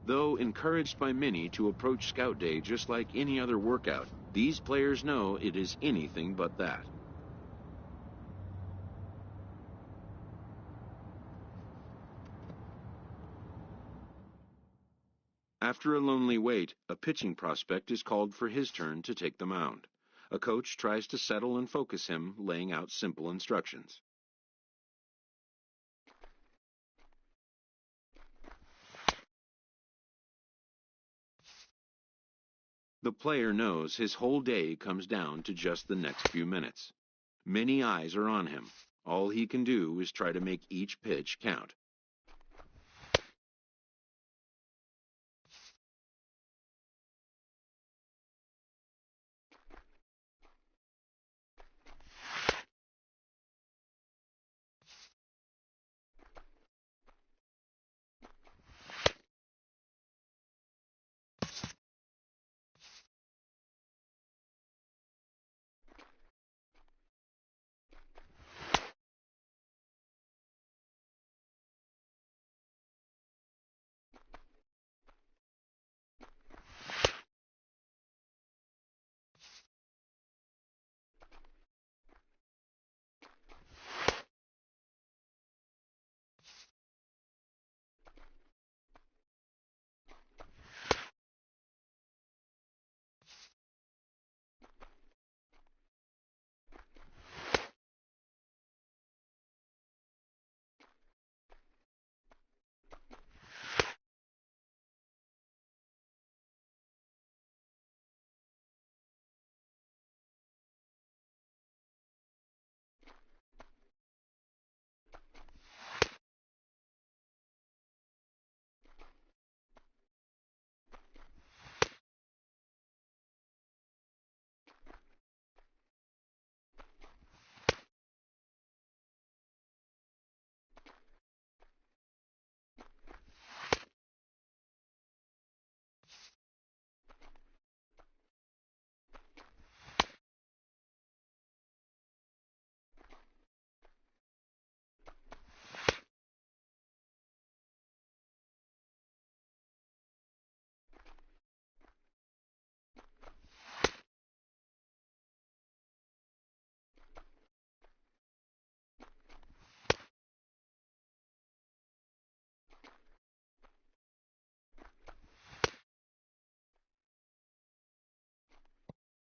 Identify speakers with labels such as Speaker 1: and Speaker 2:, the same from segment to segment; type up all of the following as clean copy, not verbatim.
Speaker 1: Though encouraged by many to approach Scout Day just like any other workout, these players know it is anything but that. After a lonely wait, a pitching prospect is called for his turn to take the mound. A coach tries to settle and focus him, laying out simple instructions. The player knows his whole day comes down to just the next few minutes. Many eyes are on him. All he can do is try to make each pitch count.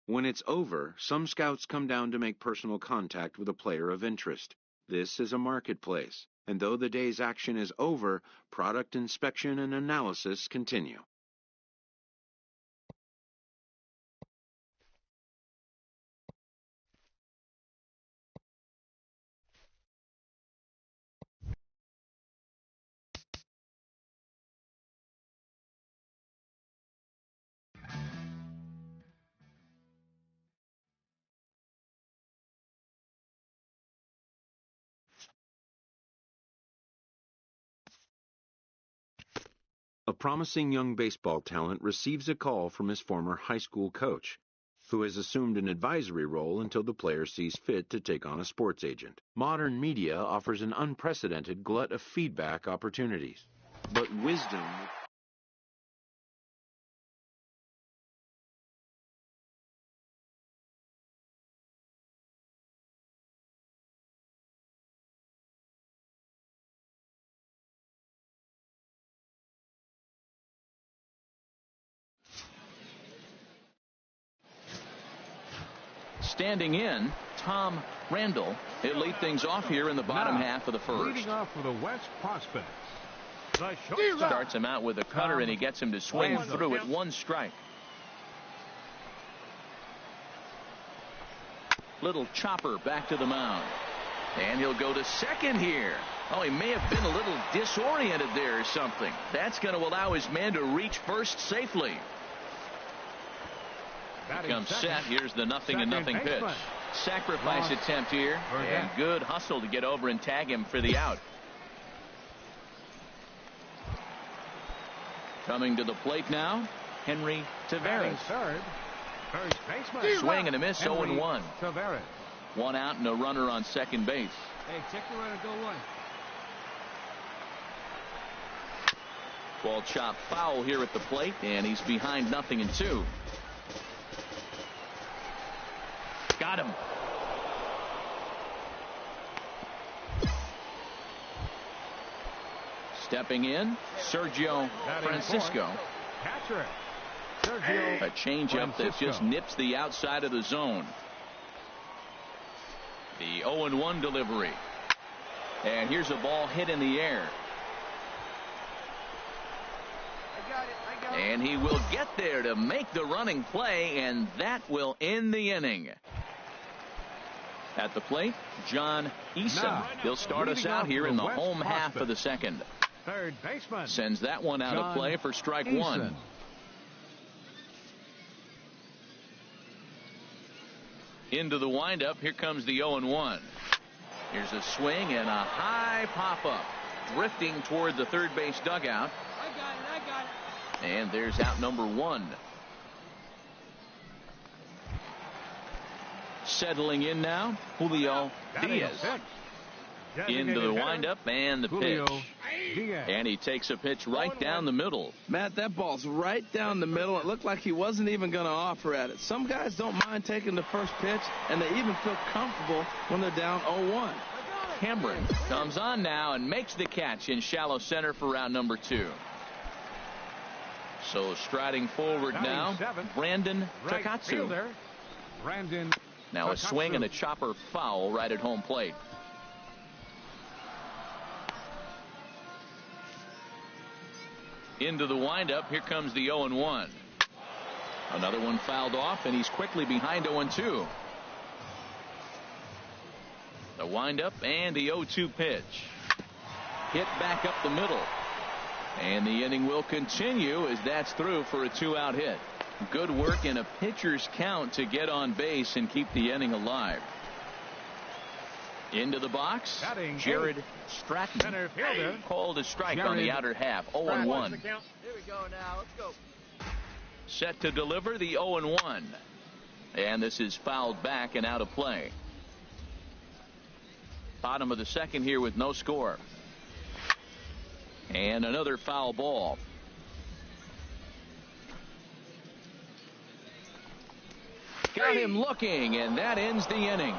Speaker 1: When it's over, some scouts come down to make personal contact with a player of interest. This is a marketplace, and though the day's action is over, product inspection and analysis continue. A promising young baseball talent receives a call from his former high school coach, who has assumed an advisory role until the player sees fit to take on a sports agent. Modern media offers an unprecedented glut of feedback opportunities, but wisdom...
Speaker 2: Standing in, Tom Randall. He'll lead things off here in the bottom half of the first.
Speaker 3: Leading off for the West Prospects.
Speaker 2: Starts him out with a cutter, and he gets him to swing through at one strike. Little chopper back to the mound. And he'll go to second here. Oh, he may have been a little disoriented there or something. That's going to allow his man to reach first safely. Comes set. Here's the 0-0 pitch. Sacrifice attempt here. And good hustle to get over and tag him for the out. Coming to the plate now, Henry Tavares. Swing and a miss, 0-1. One out and a runner on second base.
Speaker 3: Hey, check the runner, go one.
Speaker 2: Ball chop foul here at the plate, and he's behind 0-2. Got him. Stepping in, Sergio Francisco.
Speaker 3: Catcher, Sergio
Speaker 2: A changeup that just nips the outside of the zone. The 0-1 delivery. And here's a ball hit in the air.
Speaker 4: I got it.
Speaker 2: And he will get there to make the running play, and that will end the inning. At the plate, John Eason. He'll start us out here in the home half of the second.
Speaker 3: Third baseman
Speaker 2: Sends that one out of play for strike one. Into the windup. Here comes the 0-1. Here's a swing and a high pop-up. Drifting toward the third base dugout.
Speaker 4: I got it.
Speaker 2: And there's out number one. Settling in now, Julio Diaz. Into the windup and the pitch. And he takes a pitch right down the middle.
Speaker 5: Matt, that ball's right down the middle. It looked like he wasn't even going to offer at it. Some guys don't mind taking the first pitch, and they even feel comfortable when they're down 0-1.
Speaker 2: Cameron comes on now and makes the catch in shallow center for round number 2. So striding forward now, Brandon Takatsu. Now a swing and a chopper foul right at home plate. Into the windup. Here comes the 0-1. Another one fouled off, and he's quickly behind 0-2. The windup and the 0-2 pitch. Hit back up the middle. And the inning will continue as that's through for a 2-out hit. Good work in a pitcher's count to get on base and keep the inning alive. Into the box, Jared Stratton. Called a strike on the outer half. 0-1.
Speaker 4: Here we go now. Let's go.
Speaker 2: Set to deliver the 0-1. And this is fouled back and out of play. Bottom of the second here with no score. And another foul ball. Got him looking, and that ends the inning.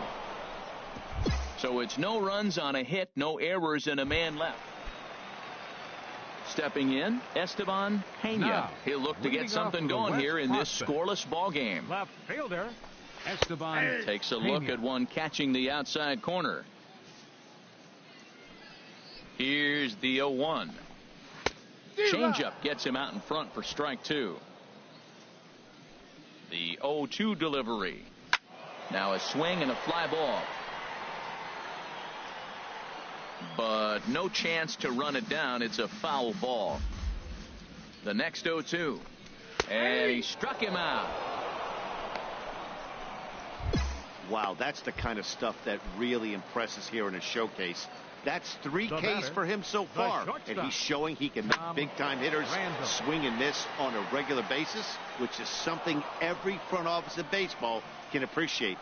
Speaker 2: So it's no runs on a hit, no errors, and a man left. Stepping in, Esteban Pena. He'll look to get something going here in this scoreless ball game.
Speaker 3: Left fielder, Esteban
Speaker 2: takes a look at one catching the outside corner. Here's the 0-1. Changeup gets him out in front for strike two. The 0-2 delivery. Now a swing and a fly ball. But no chance to run it down. It's a foul ball. The next 0-2. And he struck him out.
Speaker 6: Wow, that's the kind of stuff that really impresses here in a showcase. That's 3 Ks for him so far, and he's showing he can make big-time hitters swing and miss on a regular basis, which is something every front office of baseball can appreciate.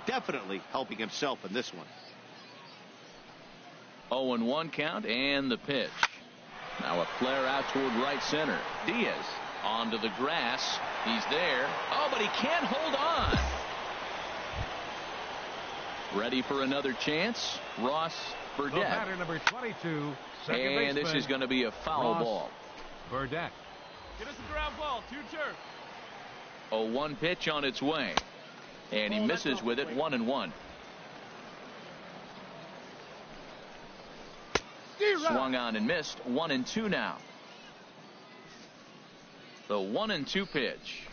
Speaker 6: Definitely helping himself in this one.
Speaker 2: 0-1 count and the pitch. Now a flare out toward right center. Diaz onto the grass. He's there. Oh, but he can't hold on. Ready for another chance. Ross Burdette.
Speaker 3: Batter number 22,
Speaker 2: and this is going to be a foul ball.
Speaker 3: Burdette.
Speaker 4: Get us a ground ball. 2-2.
Speaker 2: 0-1 pitch on its way. And he misses with it. 1-1. Swung on and missed. 1-2 now. The 1-2 pitch.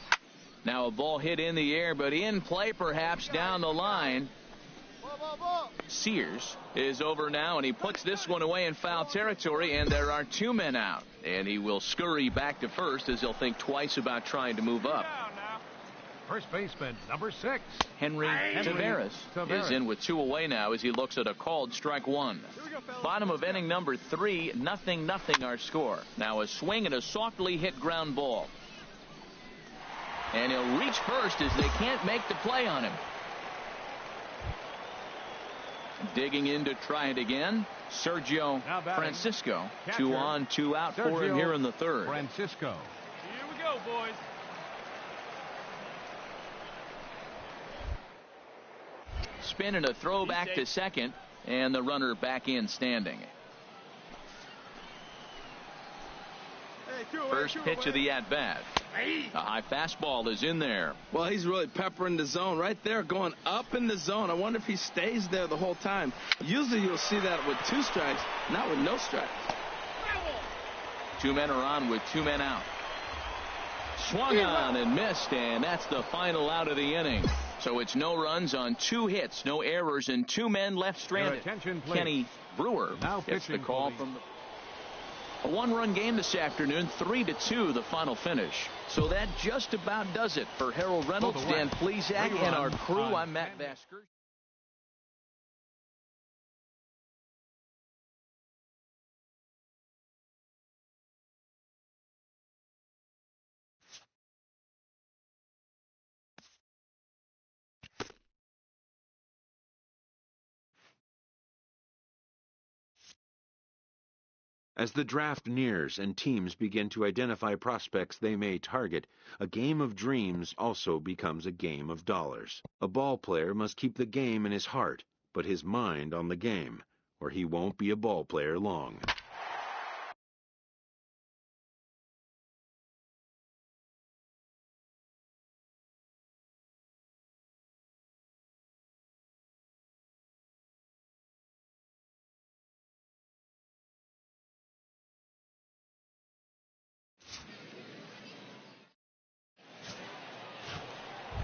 Speaker 2: Now a ball hit in the air, but in play perhaps down the line. Sears is over now, and he puts this one away in foul territory, and there are 2 men out. And he will scurry back to first as he'll think twice about trying to move up.
Speaker 3: First baseman number 6.
Speaker 2: Henry Taveras is in with 2 away now as he looks at a called strike 1. Bottom of inning number 3, 0-0 our score. Now a swing and a softly hit ground ball. And he'll reach first as they can't make the play on him. Digging in to try it again, Sergio Francisco. 2 on, 2 out for him here in the third.
Speaker 3: Francisco.
Speaker 4: Here we go, boys.
Speaker 2: Spin and a throw back to second, and the runner back in standing. First pitch of the at-bat. A high fastball is in there.
Speaker 5: Well, he's really peppering the zone right there, going up in the zone. I wonder if he stays there the whole time. Usually you'll see that with 2 strikes, not with no strikes.
Speaker 2: 2 men are on with 2 men out. Swung on and missed, and that's the final out of the inning. So it's no runs on 2 hits, no errors, and 2 men left stranded. Kenny Brewer gets the call from the... A 1-run game this afternoon, 3-2 the final finish. So that just about does it for Harold Reynolds, Dan Plesac, and our crew. I'm Matt Vasker.
Speaker 1: As the draft nears and teams begin to identify prospects they may target, a game of dreams also becomes a game of dollars. A ball player must keep the game in his heart, but his mind on the game, or he won't be a ball player long.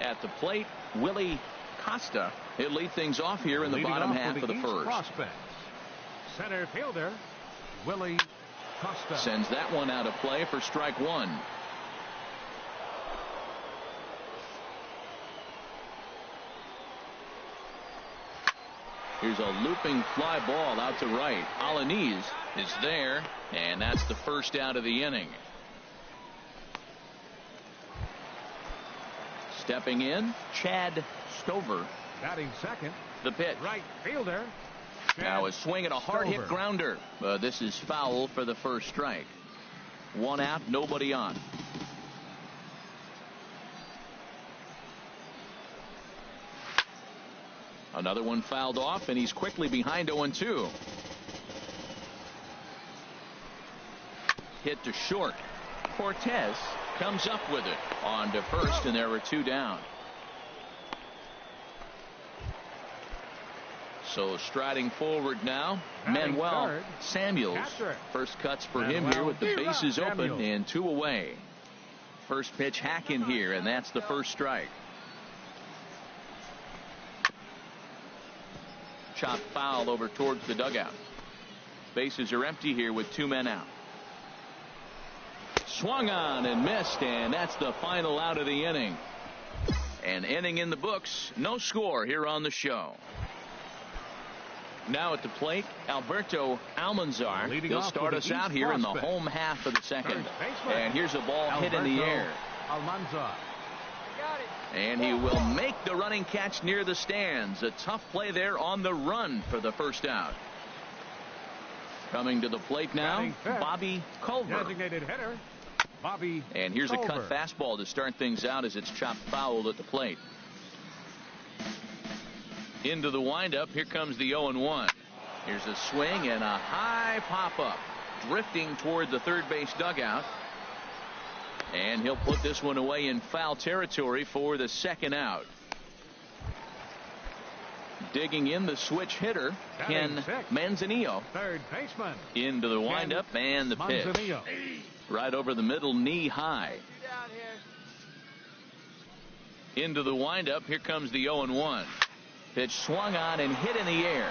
Speaker 2: At the plate, Willie Costa. He'll lead things off here in the bottom half of the first.
Speaker 3: Prospects. Center fielder, Willie Costa.
Speaker 2: Sends that one out of play for strike 1. Here's a looping fly ball out to right. Alanis is there, and that's the first out of the inning. Stepping in, Chad Stover.
Speaker 3: Batting second.
Speaker 2: The pitch.
Speaker 3: Right fielder.
Speaker 2: Now a swing and a hard hit grounder. This is foul for the first strike. 1 out, nobody on. Another one fouled off, and he's quickly behind 0-2. Hit to short. Cortez comes up with it on to first, and there are 2 down. So striding forward now, Manuel Samuels. First cuts for him here with the bases open and 2 away. First pitch hacking here, and that's the first strike. Chop foul over towards the dugout. Bases are empty here with 2 men out. Swung on and missed, and that's the final out of the inning. An inning in the books, no score here on the show. Now at the plate, Alberto Almanzar. He'll start us out here in the home half of the second. And here's a ball hit in the air.
Speaker 3: Almanzar.
Speaker 2: And he will make the running catch near the stands. A tough play there on the run for the first out. Coming to the plate now, Bobby Culver.
Speaker 3: Designated hitter, Bobby
Speaker 2: And here's
Speaker 3: Culver.
Speaker 2: a cut fastball to start things out as it's chopped fouled at the plate. Into the windup. Here comes the 0-1. Here's a swing and a high pop-up. Drifting toward the third base dugout. And he'll put this one away in foul territory for the second out. Digging in the switch hitter, Ken Manzanillo.
Speaker 3: Third baseman.
Speaker 2: Into the windup and the pitch. Right over the middle, knee high. Into the windup. Here comes the 0-1. Pitch swung on and hit in the air.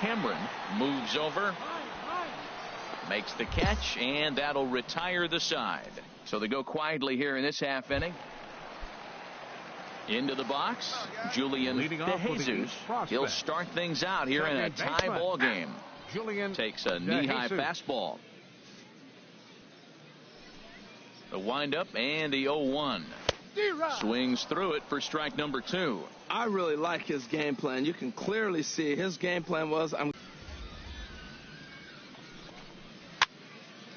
Speaker 2: Cameron moves over, makes the catch, and that'll retire the side. So they go quietly here in this half inning. Into the box, Julian DeJesus. He'll start things out here in a tie ball game. Takes a knee-high fastball. The windup and the 0-1. Swings through it for strike number 2.
Speaker 5: I really like his game plan. You can clearly see his game plan was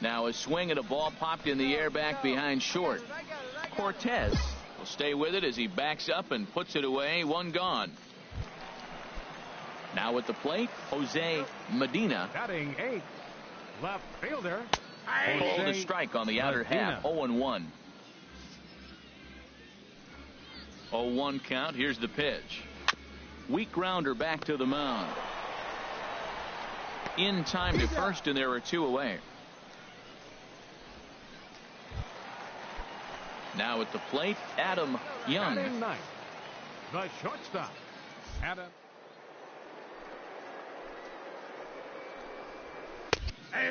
Speaker 2: Now a swing and a ball popped in the air back behind short. Cortez will stay with it as he backs up and puts it away. One gone. Now at the plate, Jose Medina.
Speaker 3: Batting 8th, left fielder.
Speaker 2: Pulled a strike on the outer half. 0-1. 0-1 count. Here's the pitch. Weak grounder back to the mound. In time to first, and there are 2 away. Now at the plate, Adam Young.
Speaker 3: Batting 9th, the shortstop, Adam.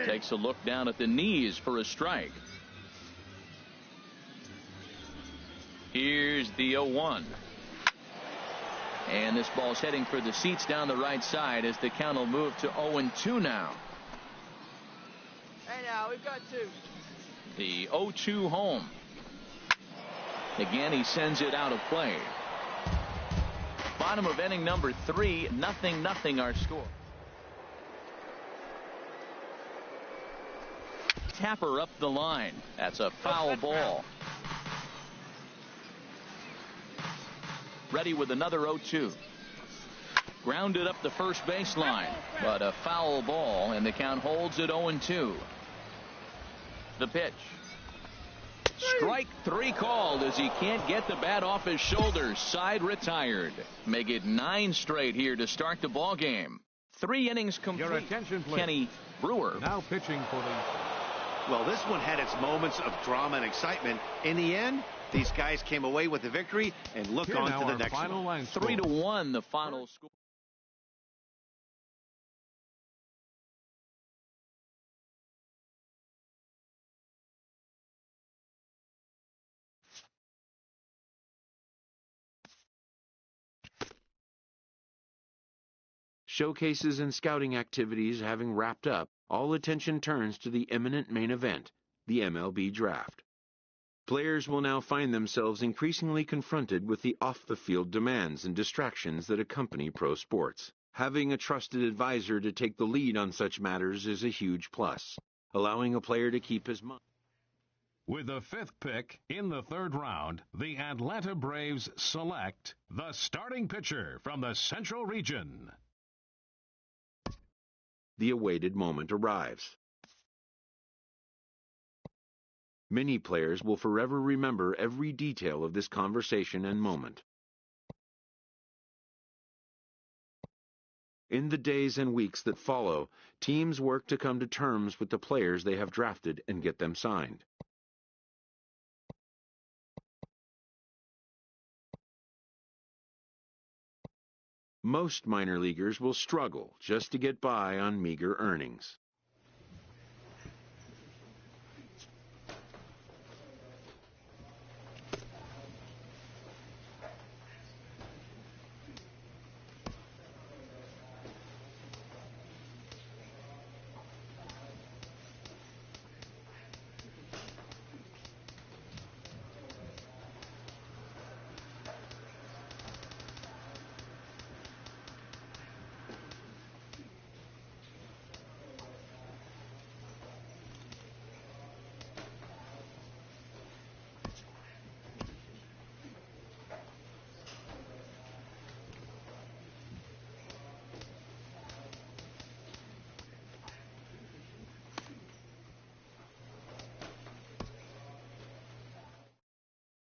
Speaker 2: Takes a look down at the knees for a strike. Here's the 0-1. And this ball's heading for the seats down the right side as the count will move to 0-2 now.
Speaker 7: Hey, now we've got 2.
Speaker 2: The 0-2 home. Again, he sends it out of play. Bottom of inning number 3, 0-0 our score. Tapper up the line. That's a foul ball. Ready with another 0-2. Grounded up the first baseline, but a foul ball, and the count holds at 0-2. The pitch. Strike 3 called as he can't get the bat off his shoulders. Side retired. Make it 9 straight here to start the ball game. 3 innings complete.
Speaker 3: Your attention, please.
Speaker 2: Kenny Brewer.
Speaker 3: Now pitching for the.
Speaker 6: Well, this one had its moments of drama and excitement. In the end, these guys came away with the victory and look
Speaker 3: Here
Speaker 6: on
Speaker 3: now
Speaker 6: to the
Speaker 3: our
Speaker 6: next
Speaker 3: final
Speaker 6: one.
Speaker 3: line
Speaker 2: 3-1 the final score.
Speaker 1: Showcases and scouting activities having wrapped up, all attention turns to the imminent main event, the MLB Draft. Players will now find themselves increasingly confronted with the off-the-field demands and distractions that accompany pro sports. Having a trusted advisor to take the lead on such matters is a huge plus, allowing a player to keep his mind.
Speaker 3: With the 5th pick in the 3rd round, the Atlanta Braves select the starting pitcher from the Central Region.
Speaker 1: The awaited moment arrives. Many players will forever remember every detail of this conversation and moment. In the days and weeks that follow, teams work to come to terms with the players they have drafted and get them signed. Most minor leaguers will struggle just to get by on meager earnings.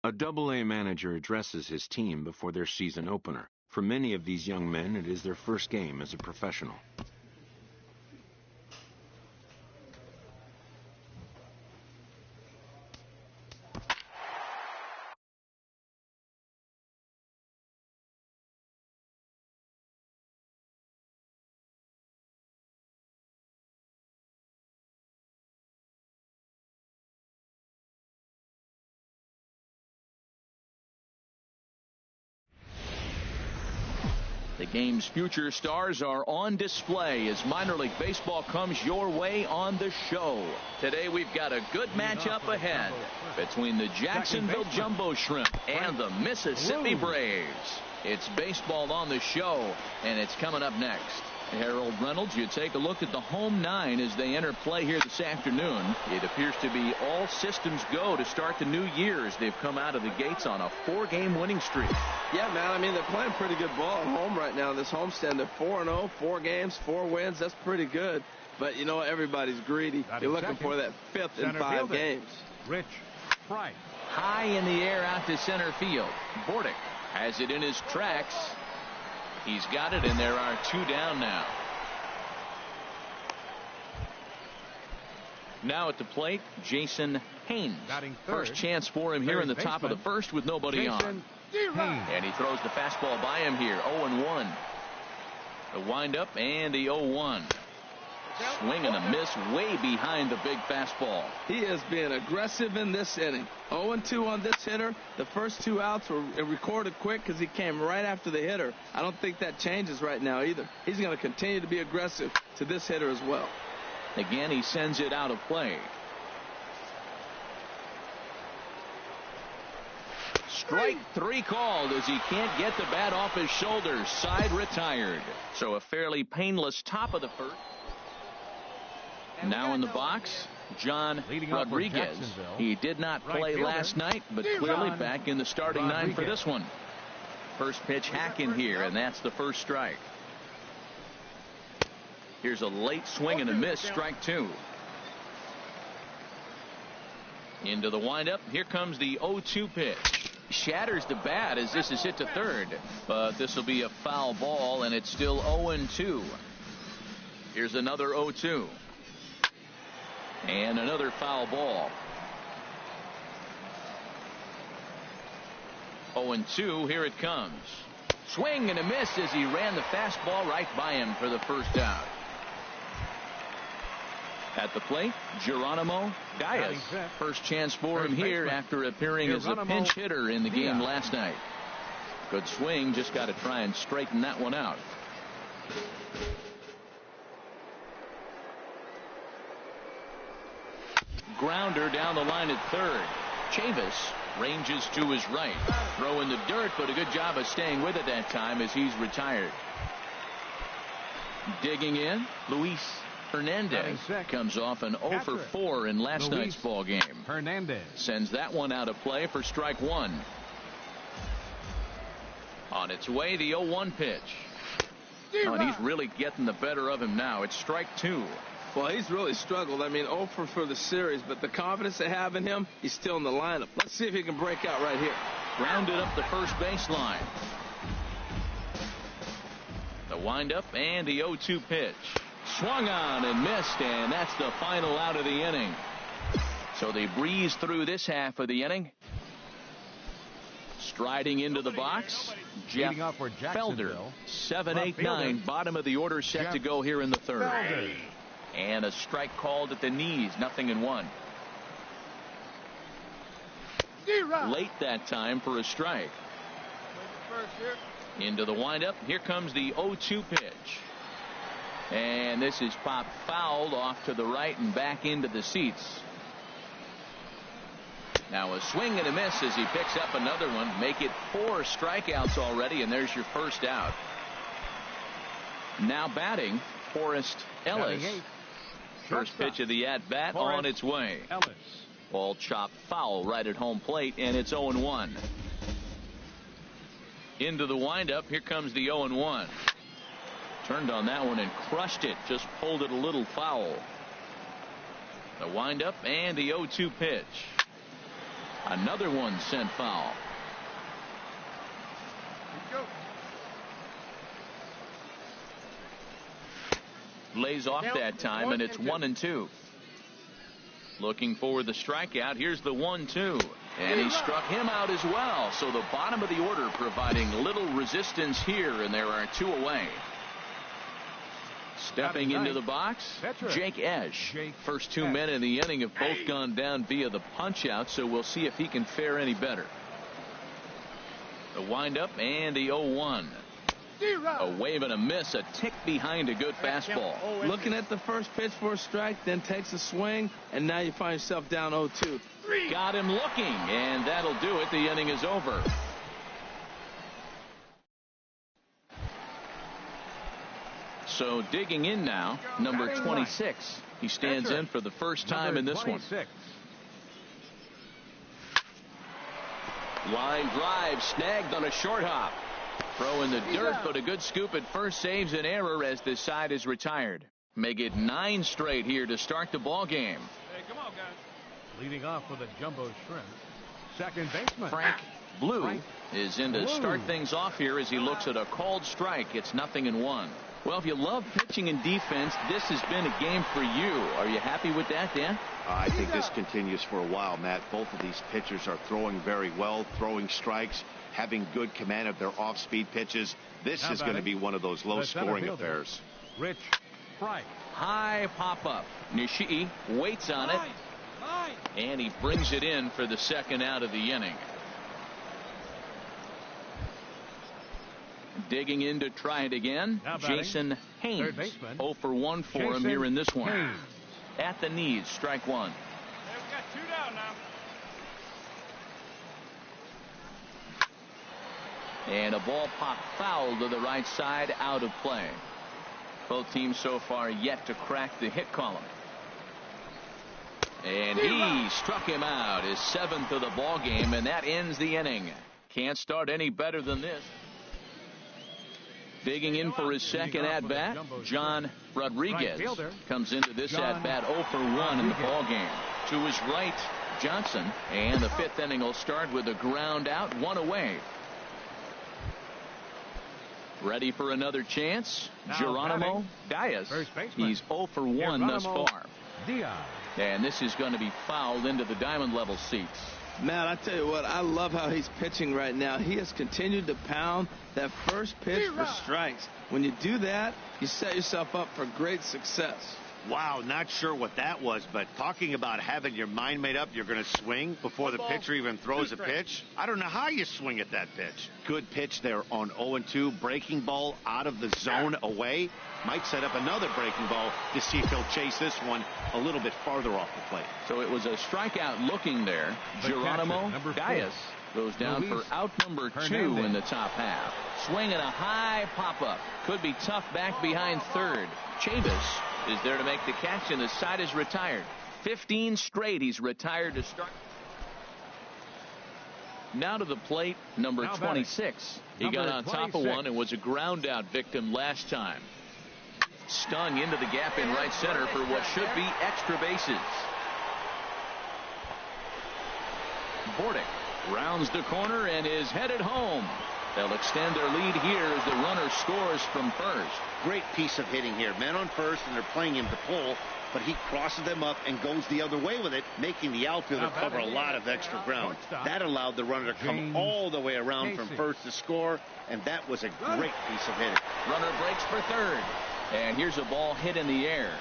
Speaker 1: A Double-A manager addresses his team before their season opener. For many of these young men, it is their first game as a professional.
Speaker 2: The game's future stars are on display as minor league baseball comes your way on the show. Today we've got a good matchup ahead between the Jacksonville Jumbo Shrimp and the Mississippi Braves. It's baseball on the show, and it's coming up next. Harold Reynolds, you take a look at the home 9 as they enter play here this afternoon. It appears to be all systems go to start the new year as they've come out of the gates on a 4-game winning streak.
Speaker 5: Yeah, man, I mean, they're playing pretty good ball at home right now. This homestand, they're 4-0, 4 games, 4 wins. That's pretty good. But you know, everybody's greedy. You're looking for that 5th in 5 games.
Speaker 3: Rich Price.
Speaker 2: High in the air out to center field. Bordick has it in his tracks. He's got it, and there are 2 down now. Now at the plate, Jason Haynes. First chance for him here in the top of the first with nobody on. And he throws the fastball by him here. 0-1. The windup and the 0-1. Swing and a miss way behind the big fastball.
Speaker 5: He is being aggressive in this inning. 0-2 on this hitter. The first 2 outs were recorded quick because he came right after the hitter. I don't think that changes right now either. He's going to continue to be aggressive to this hitter as well.
Speaker 2: Again, he sends it out of play. Strike 3 called as he can't get the bat off his shoulders. Side retired. So a fairly painless top of the first. Now in the box, John Rodriguez. He did not play last night, but clearly back in the starting 9 for this one. First pitch hack in here, and that's the first strike. Here's a late swing and a miss, strike 2. Into the windup. Here comes the 0-2 pitch. Shatters the bat as this is hit to third, but this will be a foul ball, and it's still 0-2. Here's another 0-2. And another foul ball. 0-2, here it comes. Swing and a miss as he ran the fastball right by him for the first out. At the plate, Geronimo Gallas. First chance for him here after appearing as a pinch hitter in the game last night. Good swing, just got to try and straighten that one out. Grounder down the line at third. Chavis ranges to his right. Throw in the dirt, but a good job of staying with it that time as he's retired. Digging in, Luis Hernandez comes off an 0 for 4 in last night's ball game.
Speaker 3: Hernandez
Speaker 2: sends that one out of play for strike 1. On its way, the 0-1 pitch. Oh, and he's really getting the better of him now. It's strike 2.
Speaker 5: Well, he's really struggled. I mean, 0 for the series, but the confidence they have in him, he's still in the lineup. Let's see if he can break out right here.
Speaker 2: Grounded up the first baseline. The windup and the 0-2 pitch. Swung on and missed, and that's the final out of the inning. So they breeze through this half of the inning. Striding into the box, Jeff Felder. 7-8-9, bottom of the order set to go here in the third. And a strike called at the knees, 0-1. Late that time for a strike. Into the windup. Here comes the 0-2 pitch. And this is popped fouled off to the right and back into the seats. Now a swing and a miss as he picks up another one. Make it 4 strikeouts already, and there's your first out. Now batting, Forrest Ellis. First pitch of the at-bat on its way. Ball chopped foul right at home plate, and it's 0-1. Into the windup. Here comes the 0-1. Turned on that one and crushed it. Just pulled it a little foul. The windup and the 0-2 pitch. Another one sent foul. Lays off that time, and it's 1-2. Looking for the strikeout. Here's the 1-2. And he struck him out as well. So the bottom of the order providing little resistance here, and there are 2 away. Stepping into the box, Jake Esch. First 2 men in the inning have both gone down via the punch-out, so we'll see if he can fare any better. The windup and the 0-1. A wave and a miss, a tick behind a good fastball.
Speaker 5: Looking at the first pitch for a strike, then takes a swing, and now you find yourself down 0-2.
Speaker 2: Got him looking, and that'll do it. The inning is over. So digging in now, number 26. He stands in for the first time in this one. Line drive snagged on a short hop. Throw in the dirt, but a good scoop at first saves an error as this side is retired. Make it 9 straight here to start the ball game.
Speaker 4: Hey, come on, guys.
Speaker 7: Leading off with a jumbo shrimp, second baseman
Speaker 2: Frank Blue is in to start things off here as he looks at a called strike. It's 0-1. Well, if you love pitching and defense, this has been a game for you. Are you happy with that, Dan?
Speaker 6: I think this continues for a while, Matt. Both of these pitchers are throwing very well, throwing strikes, having good command of their off-speed pitches. This is going to be one of those low-scoring affairs.
Speaker 7: Rich Frank.
Speaker 2: High pop-up. Nishii waits on it, and he brings it in for the second out of the inning. Digging in to try it again, Jason Haynes. 0 for 1 for him here in this one. At the knees, strike 1.
Speaker 4: Hey, we got 2 down now.
Speaker 2: And a ball popped foul to the right side, out of play. Both teams so far yet to crack the hit column. And he struck him out, his 7th of the ball game, and that ends the inning. Can't start any better than this. Digging in for his second at-bat, John Rodriguez comes into this at-bat 0 for 1 in the ball game. To his right, Johnson, and the 5th inning will start with a ground out, 1 away. Ready for another chance, Geronimo Diaz. He's 0 for 1 thus far. And this is going to be fouled into the diamond level seats.
Speaker 5: Matt, I tell you what, I love how he's pitching right now. He has continued to pound that first pitch for strikes. When you do that, you set yourself up for great success.
Speaker 6: Wow, not sure what that was, but talking about having your mind made up you're going to swing before the pitcher even throws a pitch. I don't know how you swing at that pitch. Good pitch there on 0-2. Breaking ball out of the zone away. Might set up another breaking ball to see if he'll chase this one a little bit farther off the plate.
Speaker 2: So it was a strikeout looking there. Geronimo Diaz goes down for out number 2 in the top half. Swinging a high pop-up. Could be tough back behind third. Chavis is there to make the catch, and the side is retired. 15 straight he's retired to start. Now to the plate, number 26. He got on top of one and was a ground out victim last time. Stung into the gap in right center for what should be extra bases. Bordick rounds the corner and is headed home. They'll extend their lead here as the runner scores from first.
Speaker 6: Great piece of hitting here. Men on first, and they're playing him to pull, but he crosses them up and goes the other way with it, making the outfielder cover a lot of extra ground. That allowed the runner to come all the way around from first to score, and that was a great piece of hitting.
Speaker 2: Runner breaks for third, and here's a ball hit in the air.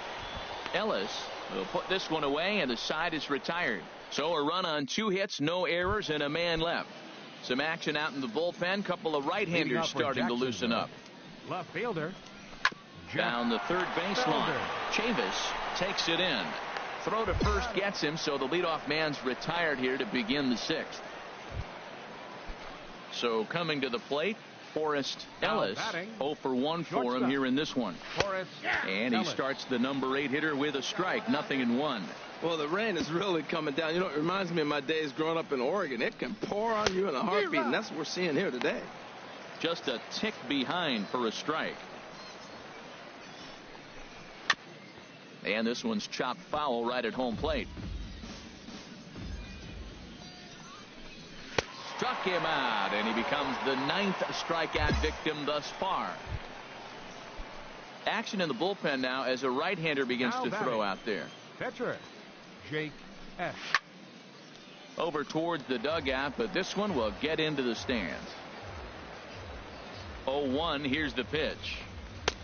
Speaker 2: Ellis will put this one away, and the side is retired. So a run on 2 hits, no errors, and a man left. Some action out in the bullpen. Couple of right-handers starting to loosen up.
Speaker 7: Left fielder.
Speaker 2: Down the third baseline. Chavis takes it in. Throw to first gets him, so the leadoff man's retired here to begin the 6th. So coming to the plate, Forrest Ellis. 0 for 1 for him here in this one. And he starts the number 8 hitter with a strike. 0-1.
Speaker 5: Well, the rain is really coming down. You know, it reminds me of my days growing up in Oregon. It can pour on you in a heartbeat, and that's what we're seeing here today.
Speaker 2: Just a tick behind for a strike. And this one's chopped foul right at home plate. Struck him out, and he becomes the 9th strikeout victim thus far. Action in the bullpen now as a right-hander begins to throw out there.
Speaker 7: Pitcher, Jake S.
Speaker 2: Over towards the dugout, but this one will get into the stands. 0-1, here's the pitch.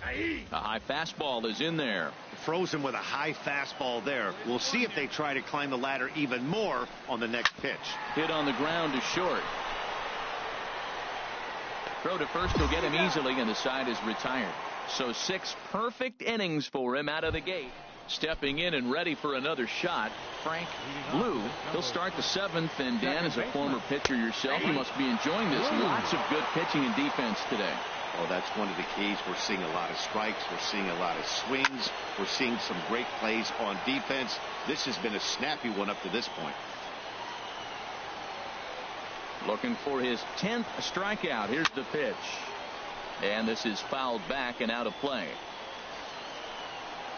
Speaker 2: A high fastball is in there.
Speaker 6: Frozen with a high fastball there. We'll see if they try to climb the ladder even more on the next pitch.
Speaker 2: Hit on the ground to short. Throw to first will get him easily, and the side is retired. So 6 perfect innings for him out of the gate. Stepping in and ready for another shot, Frank Blue. He'll start the 7th, and Dan, as a former pitcher yourself, you must be enjoying this. Lots of good pitching and defense today.
Speaker 6: Oh, that's one of the keys. We're seeing a lot of strikes. We're seeing a lot of swings. We're seeing some great plays on defense. This has been a snappy one up to this point.
Speaker 2: Looking for his 10th strikeout. Here's the pitch. And this is fouled back and out of play.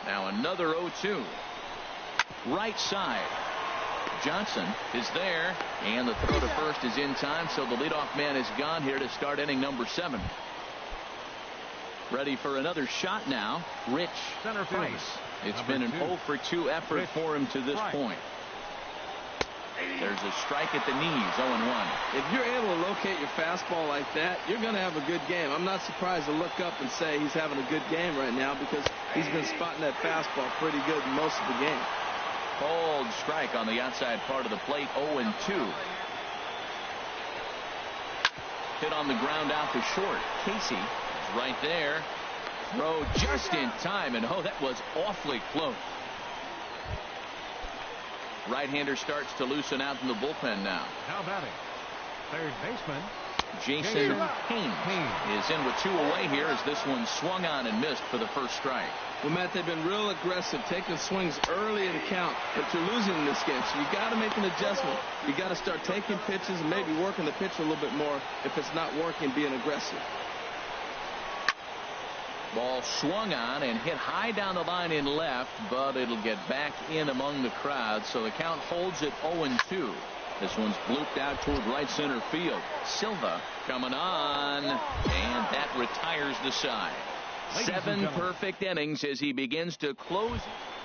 Speaker 2: Now another 0-2. Right side. Johnson is there, and the throw to first is in time, so the leadoff man is gone here to start inning number 7. Ready for another shot now. Rich Price. It's been an 0-for-2 effort for him to this point. There's a strike at the knees, 0-1.
Speaker 5: If you're able to locate your fastball like that, you're going to have a good game. I'm not surprised to look up and say he's having a good game right now because he's been spotting that fastball pretty good most of the game.
Speaker 2: Cold strike on the outside part of the plate, 0-2. Hit on the ground out to short. Casey is right there. Throw just in time, and oh, that was awfully close. Right-hander starts to loosen out in the bullpen now.
Speaker 7: Now batting, third baseman
Speaker 2: Jason Haynes is in with 2 away here as this one swung on and missed for the first strike.
Speaker 5: Well, Matt, they've been real aggressive, taking swings early in the count, but you're losing in this game, so you got to make an adjustment. You got to start taking pitches and maybe working the pitch a little bit more if it's not working, being aggressive.
Speaker 2: Ball swung on and hit high down the line in left, but it'll get back in among the crowd, so the count holds at 0-2. This one's blooped out toward right center field. Silva coming on, and that retires the side. 7 perfect innings as he begins to close,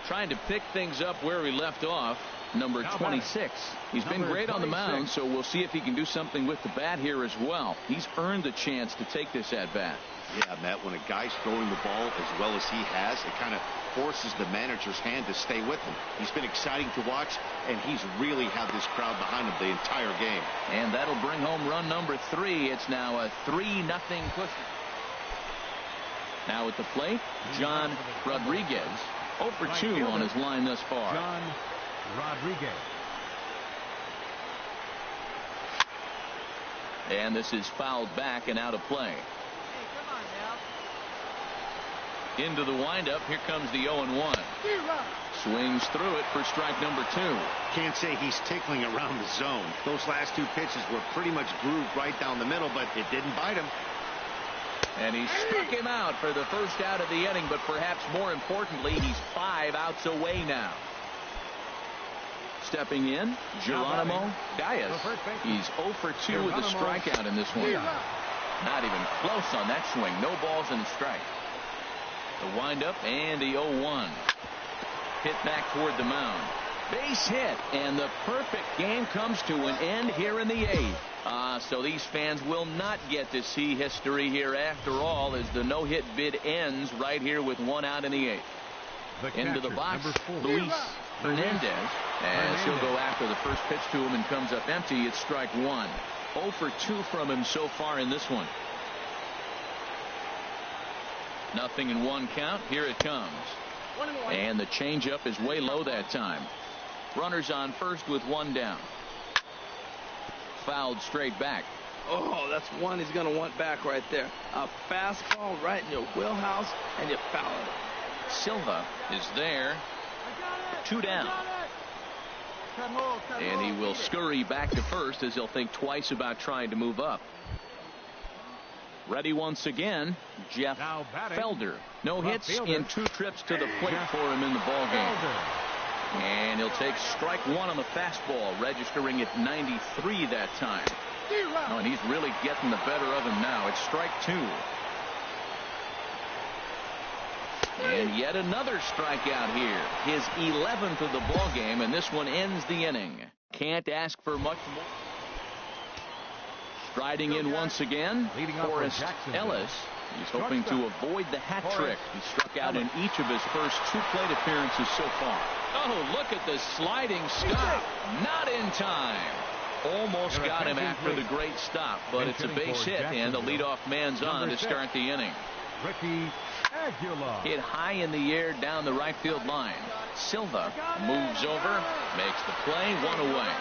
Speaker 2: trying to pick things up where he left off. Number 26. He's been great on the mound, so we'll see if he can do something with the bat here as well. He's earned the chance to take this at bat.
Speaker 6: Yeah, Matt, when a guy's throwing the ball as well as he has, it kind of forces the manager's hand to stay with him. He's been exciting to watch, and he's really had this crowd behind him the entire game.
Speaker 2: And that'll bring home run number 3. It's now a 3-0 push. Now at the plate, John Rodriguez. 0-for-2 on his line thus far.
Speaker 7: John Rodriguez.
Speaker 2: And this is fouled back and out of play. Into the windup. Here comes the 0-1. Swings through it for strike number 2.
Speaker 6: Can't say he's tickling around the zone. Those last 2 pitches were pretty much grooved right down the middle, but it didn't bite him.
Speaker 2: And he struck him out for the first out of the inning, but perhaps more importantly, he's 5 outs away now. Stepping in, Geronimo Diaz. He's 0-for-2 with a strikeout in this one. Not even close on that swing. No balls and a strike. The windup and the 0-1. Hit back toward the mound. Base hit, and the perfect game comes to an end here in the 8th. So these fans will not get to see history here after all, as the no-hit bid ends right here with 1 out in the 8th. Into the box, Luis Hernandez, as he'll go after the first pitch to him and comes up empty. It's strike 1. 0-for-2 from him so far in this one. 0-1 count. Here it comes. And the changeup is way low that time. Runners on first with 1 down. Fouled straight back.
Speaker 5: Oh, that's one he's going to want back right there. A fastball right in your wheelhouse, and you foul it.
Speaker 2: Silva is there. 2 down. And he will scurry back to first as he'll think twice about trying to move up. Ready once again, Jeff Felder. No hits in 2 trips to the plate for him in the ballgame. And he'll take strike 1 on the fastball, registering at 93 that time. Oh, and he's really getting the better of him now. It's strike 2. And yet another strikeout here. His 11th of the ballgame, and this one ends the inning. Can't ask for much more. Striding in once again, Forrest Ellis. He's hoping to avoid the hat trick. He struck out in each of his first 2 plate appearances so far. Oh, look at the sliding stop. Not in time. Almost got him after the great stop, but it's a base hit, and the leadoff man's on to start the inning. Hit high in the air down the right field line. Silva moves over, makes the play, 1 away.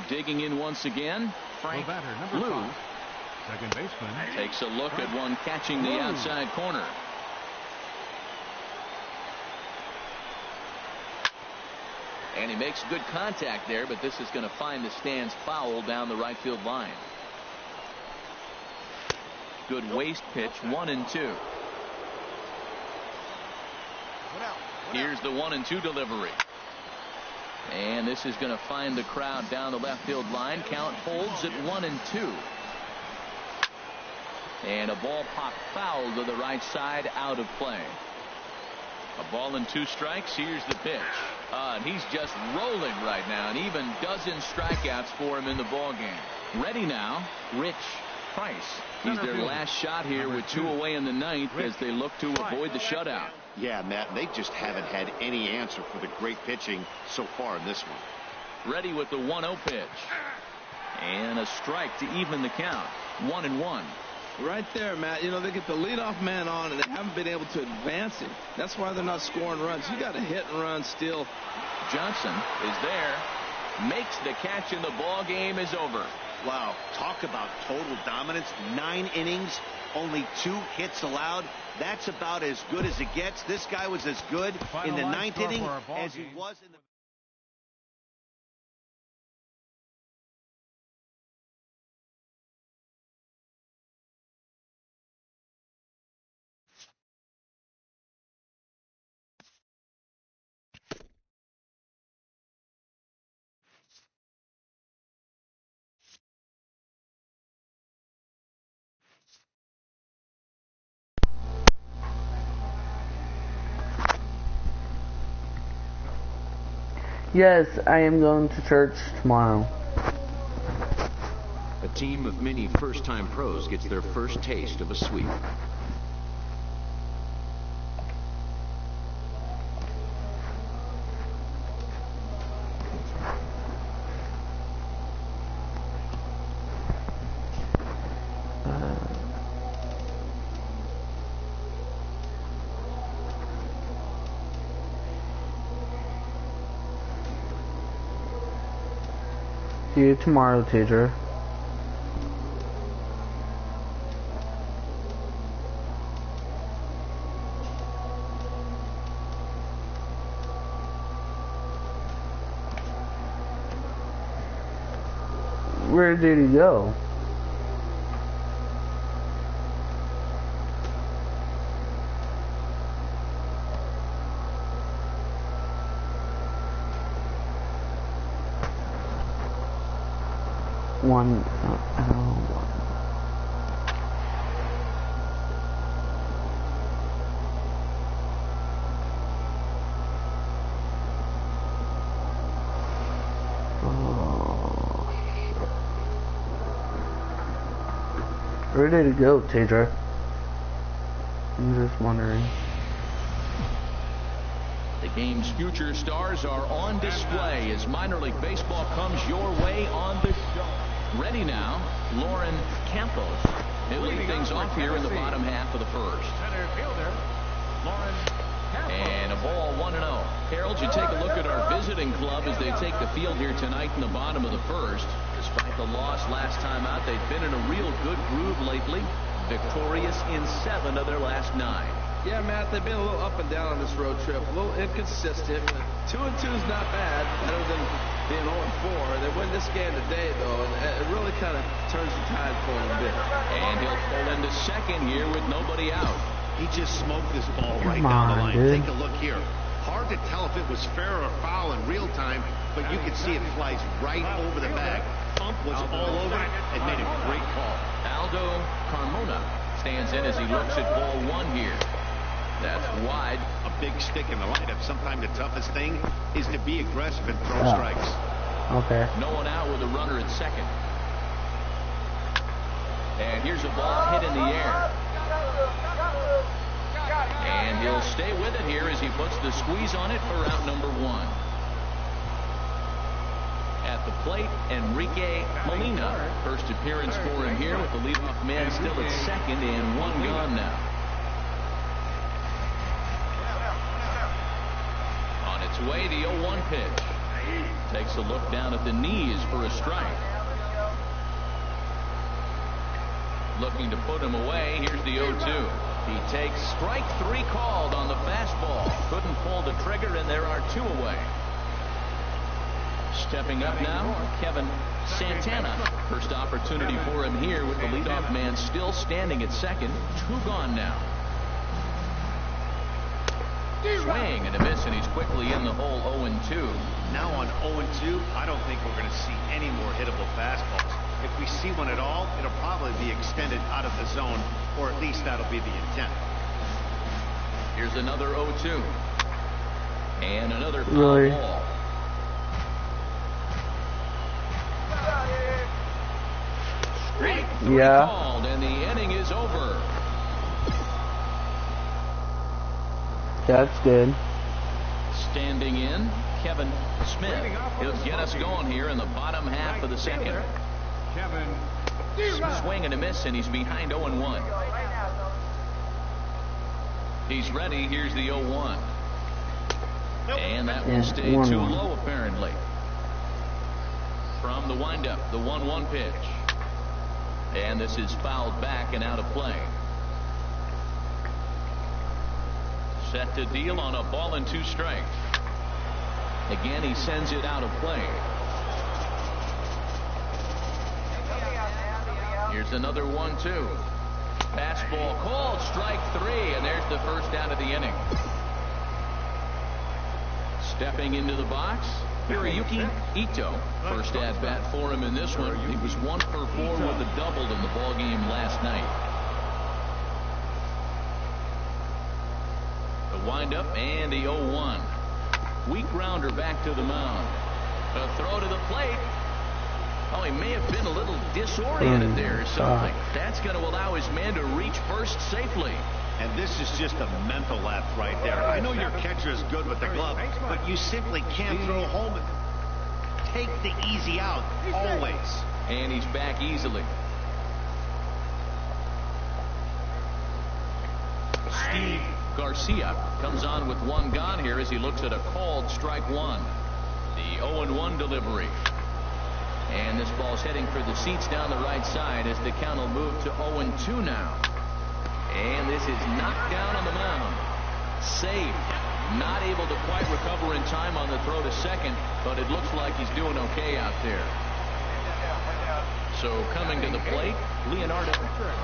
Speaker 2: digging in once again. Frank Lou
Speaker 7: second baseman
Speaker 2: takes a look at one catching the outside corner. And he makes good contact there, but this is going to find the stands foul down the right field line. Good waist pitch, 1-2. Here's the 1-2 delivery. And this is going to find the crowd down the left field line. Count holds at 1-2. And a ball popped foul to the right side, out of play. A ball and 2 strikes. Here's the pitch. And he's just rolling right now, and even dozen strikeouts for him in the ball game. Ready now, Rich Price. He's their last shot here with 2 away in the 9th as they look to avoid the shutout.
Speaker 6: Yeah, Matt, they just haven't had any answer for the great pitching so far in this one.
Speaker 2: Ready with the 1-0 pitch. And a strike to even the count. 1-1.
Speaker 5: Right there, Matt. You know, they get the leadoff man on, and they haven't been able to advance him. That's why they're not scoring runs. You got to hit and run still.
Speaker 2: Johnson is there. Makes the catch, and the ball game is over.
Speaker 6: Wow, talk about total dominance. 9 innings, only 2 hits allowed. That's about as good as it gets. This guy was as good in the 9th inning as he was in the...
Speaker 8: Yes, I am going to church tomorrow.
Speaker 1: A team of many first-time pros gets their first taste of a sweep.
Speaker 8: See you tomorrow, teacher. Where did he go? Where did it go, Tadra? I'm just wondering.
Speaker 2: The game's future stars are on display as minor league baseball comes your way on the show. Ready now, Lauren Campos. He'll lead things off here in the bottom half of the first.
Speaker 7: Center fielder, Lauren Campos.
Speaker 2: And a ball 1-0. Harold, you take a look at our visiting club as they take the field here tonight in the bottom of the first. Despite the loss last time out, they've been in a real good groove lately. Victorious in 7 of their last 9.
Speaker 5: Yeah, Matt, they've been a little up and down on this road trip. A little inconsistent. 2-2 is not bad. Better than being 0-4. They win this game today, though, and it really kind of turns the tide for them a bit.
Speaker 2: And he'll pull into second here with nobody out.
Speaker 6: He just smoked this ball right down the line. Take a look here. Hard to tell if it was fair or foul in real time, but you can see it flies right over the bag. Pump was all over it and made a great call.
Speaker 2: Aldo Carmona stands in as he looks at ball 1 here. That's wide.
Speaker 6: A big stick in the lineup. Sometimes the toughest thing is to be aggressive and throw strikes.
Speaker 8: Okay.
Speaker 2: No one out with a runner at second. And here's a ball hit in the air. And he'll stay with it here as he puts the squeeze on it for out number 1. At the plate, Enrique Molina. First appearance for him here with the leadoff man still at second and 1 gone now. On its way, the 0-1 pitch. Take Takes a look down at the knees for a strike. Looking to put him away. Here's the 0-2. He takes strike 3 called on the fastball. Couldn't pull the trigger, and there are 2 away. Stepping up now, Kevin Santana. First opportunity for him here with the leadoff man still standing at second. 2 gone now. Swing and a miss, and he's quickly in the hole. 0-2.
Speaker 6: Now on 0-2, I don't think we're going to see any more hittable fastballs. If we see one at all, it'll probably be extended out of the zone, or at least that'll be the intent.
Speaker 2: Here's another 0-2. And another foul ball. Strike 3 called, and the inning is over.
Speaker 8: That's good.
Speaker 2: Standing in, Kevin Smith. He'll get us going here in the bottom half of the second. Swing and a miss, and he's behind 0-1. He's ready. Here's the 0-1. And that will stay too low, apparently. From the windup, the 1-1 pitch. And this is fouled back and out of play. Set to deal on a ball and 2 strikes. Again, he sends it out of play. Here's another 1-2. Fastball called, strike 3, and there's the first out of the inning. Stepping into the box, Hiroyuki Ito. First at bat for him in this one. He was 1 for 4 with a double in the ball game last night. The windup and the 0-1. Weak grounder back to the mound. A throw to the plate. Oh, he may have been a little disoriented there or something. That's going to allow his man to reach first safely.
Speaker 6: And this is just a mental lapse right there. I know your catcher is good with the glove, but you simply can't throw home. Take the easy out, always.
Speaker 2: And he's back easily. Steve Garcia comes on with 1 gone here as he looks at a called strike 1. The 0-1 delivery. And this ball's heading for the seats down the right side as the count will move to 0-2 now. And this is knocked down on the mound. Safe. Not able to quite recover in time on the throw to second, but it looks like he's doing okay out there. So coming to the plate, Leonardo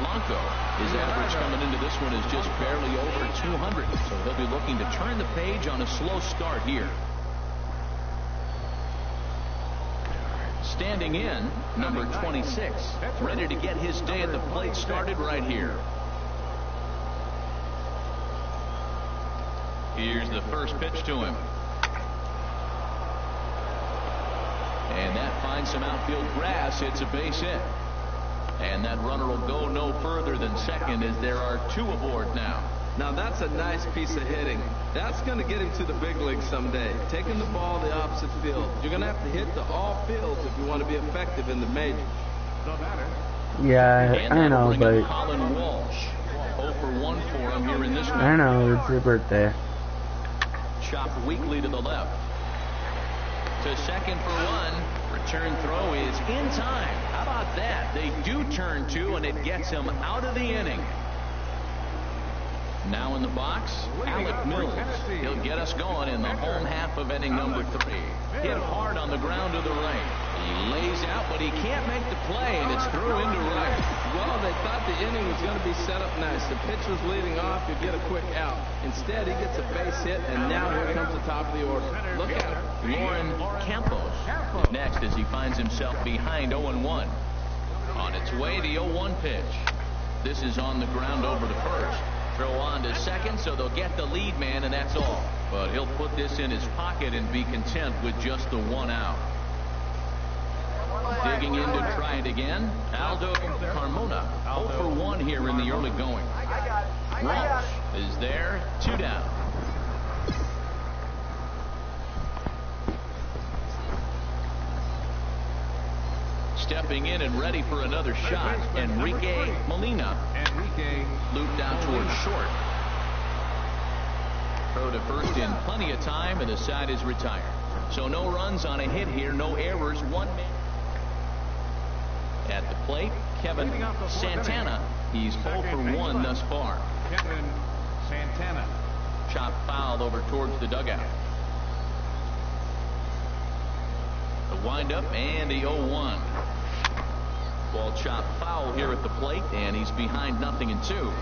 Speaker 2: Blanco. His average coming into this one is just barely over 200. So he'll be looking to turn the page on a slow start here. Standing in, number 26. Ready to get his day at the plate started right here. Here's the first pitch to him. And that finds some outfield grass. It's a base hit. And that runner will go no further than second as there are 2 aboard now.
Speaker 5: Now that's a nice piece of hitting. That's going to get him to the big leagues someday. Taking the ball the opposite field. You're going to have to hit to all fields if you want to be effective in the majors.
Speaker 8: Yeah, I know, but
Speaker 2: Colin Walsh, 0 for 1 for him here in this one.
Speaker 8: I know it's your birthday.
Speaker 2: Chopped weakly to the left. To second for 1. Return throw is in time. How about that? They do turn 2, and it gets him out of the inning. Now in the box, Alec Mills. He'll get us going in the home half of inning number 3. Hit hard on the ground to the right. He lays out, but he can't make the play, and it's through into right.
Speaker 5: Well, they thought the inning was going to be set up nice. The pitch was leading off. You get a quick out. Instead, he gets a base hit, and now here comes the top of the order. Look at him.
Speaker 2: Lauren Campos is next as he finds himself behind 0-1. On its way, the 0-1 pitch. This is on the ground over to first. Throw on to second, so they'll get the lead man, and that's all. But he'll put this in his pocket and be content with just the 1 out. Digging in to try it again, Aldo Carmona. 0 for 1 here in the early going. Walsh is there, 2 down. Stepping in and ready for another shot, Enrique Molina. Looped out towards short. Throw to first in plenty of time, and the side is retired. So no runs on a hit here, no errors, 1 man. At the plate, Kevin Santana. He's 0 for 1 thus far.
Speaker 7: Kevin Santana.
Speaker 2: Chop foul over towards the dugout. The windup and the 0-1. Ball chop foul here at the plate, and he's behind 0-2.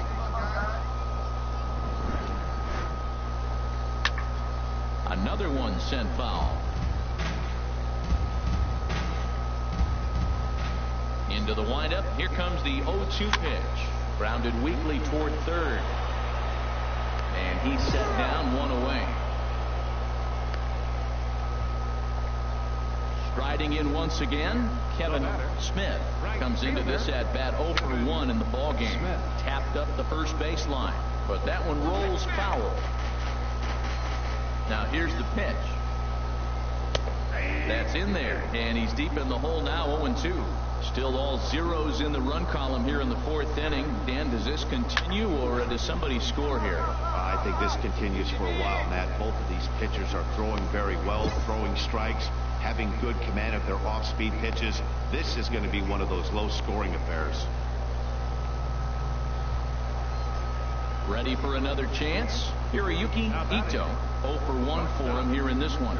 Speaker 2: Another one sent foul. Into the windup. Here comes the 0-2 pitch. Grounded weakly toward third. And he's set down, 1 away. Striding in once again, Kevin Smith comes into this at bat 0 for 1 in the ball game. Tapped up the first baseline, but that one rolls foul. Now here's the pitch. That's in there, and he's deep in the hole now, 0-2. Still all zeros in the run column here in the 4th inning. Dan, does this continue, or does somebody score here?
Speaker 6: I think this continues for a while, Matt. Both of these pitchers are throwing very well, throwing strikes, having good command of their off-speed pitches. This is going to be one of those low-scoring affairs.
Speaker 2: Ready for another chance? Hiroyuki Ito. 0 for 1 for him here in this one.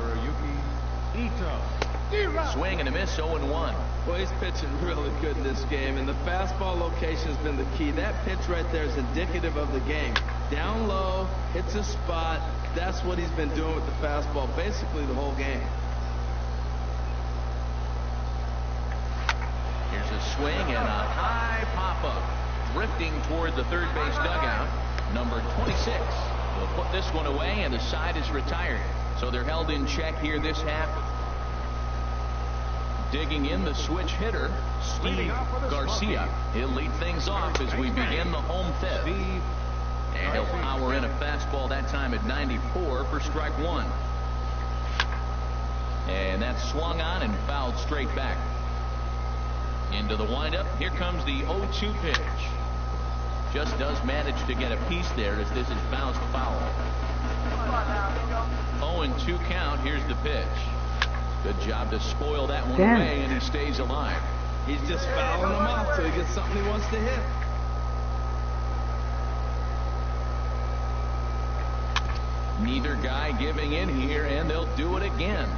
Speaker 2: Swing and a miss, 0-1.
Speaker 5: Well, he's pitching really good in this game, and the fastball location has been the key. That pitch right there is indicative of the game. Down low, hits a spot. That's what he's been doing with the fastball basically the whole game.
Speaker 2: Here's a swing and a high pop-up. Drifting toward the third base dugout. Number 26 will put this one away, and the side is retired. So they're held in check here this half. Digging in the switch hitter, Steve Garcia. He'll lead things off as we begin the home 5th. And he'll power in a fastball that time at 94 for strike 1. And that's swung on and fouled straight back. Into the windup. Here comes the 0-2 pitch. Just does manage to get a piece there as this is bounced foul. 0-2 count. Here's the pitch. Good job to spoil that one away, and he stays alive.
Speaker 5: He's just fouling them off till he gets something he wants to hit.
Speaker 2: Neither guy giving in here, and they'll do it again.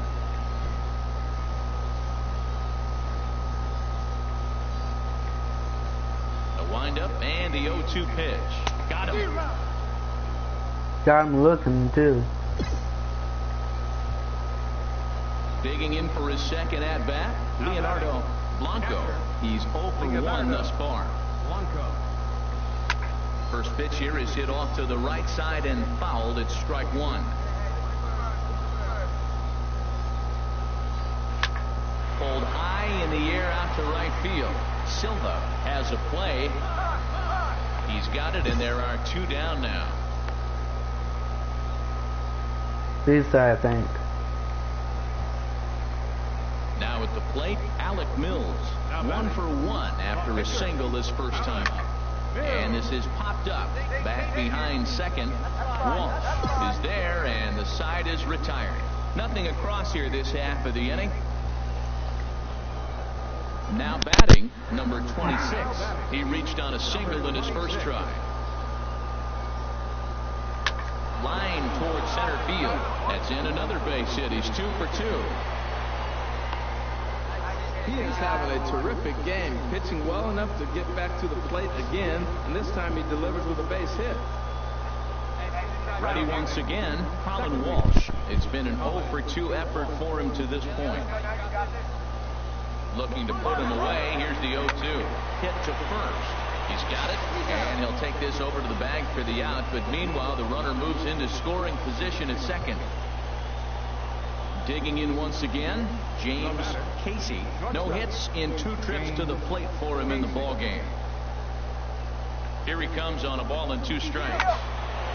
Speaker 2: The windup and the 0-2 pitch. Got him.
Speaker 8: Got him looking, too.
Speaker 2: Digging in for his second at-bat, Leonardo Blanco. He's 0 for 1 thus far. First pitch here is hit off to the right side and fouled. It's strike 1. Pulled high in the air out to right field. Silva has a play. He's got it, and there are 2 down now.
Speaker 8: These, I think.
Speaker 2: Now at the plate, Alec Mills. 1 for 1 after a single this first time up. And this is popped up. Back behind second. Walsh is there, and the side is retired. Nothing across here this half of the inning. Now batting, number 26. He reached on a single in his first try. Line towards center field. That's in another base hit. He's 2 for 2.
Speaker 5: He is having a terrific game, pitching well enough to get back to the plate again, and this time he delivers with a base hit.
Speaker 2: Ready once again, Colin Walsh. It's been an 0 for 2 effort for him to this point. Looking to put him away. Here's the 0-2. Hit to first. He's got it, and he'll take this over to the bag for the out, but meanwhile the runner moves into scoring position at second. Digging in once again, James Casey. No hits in 2 trips to the plate for him in the ball game. Here he comes on a ball and 2 strikes.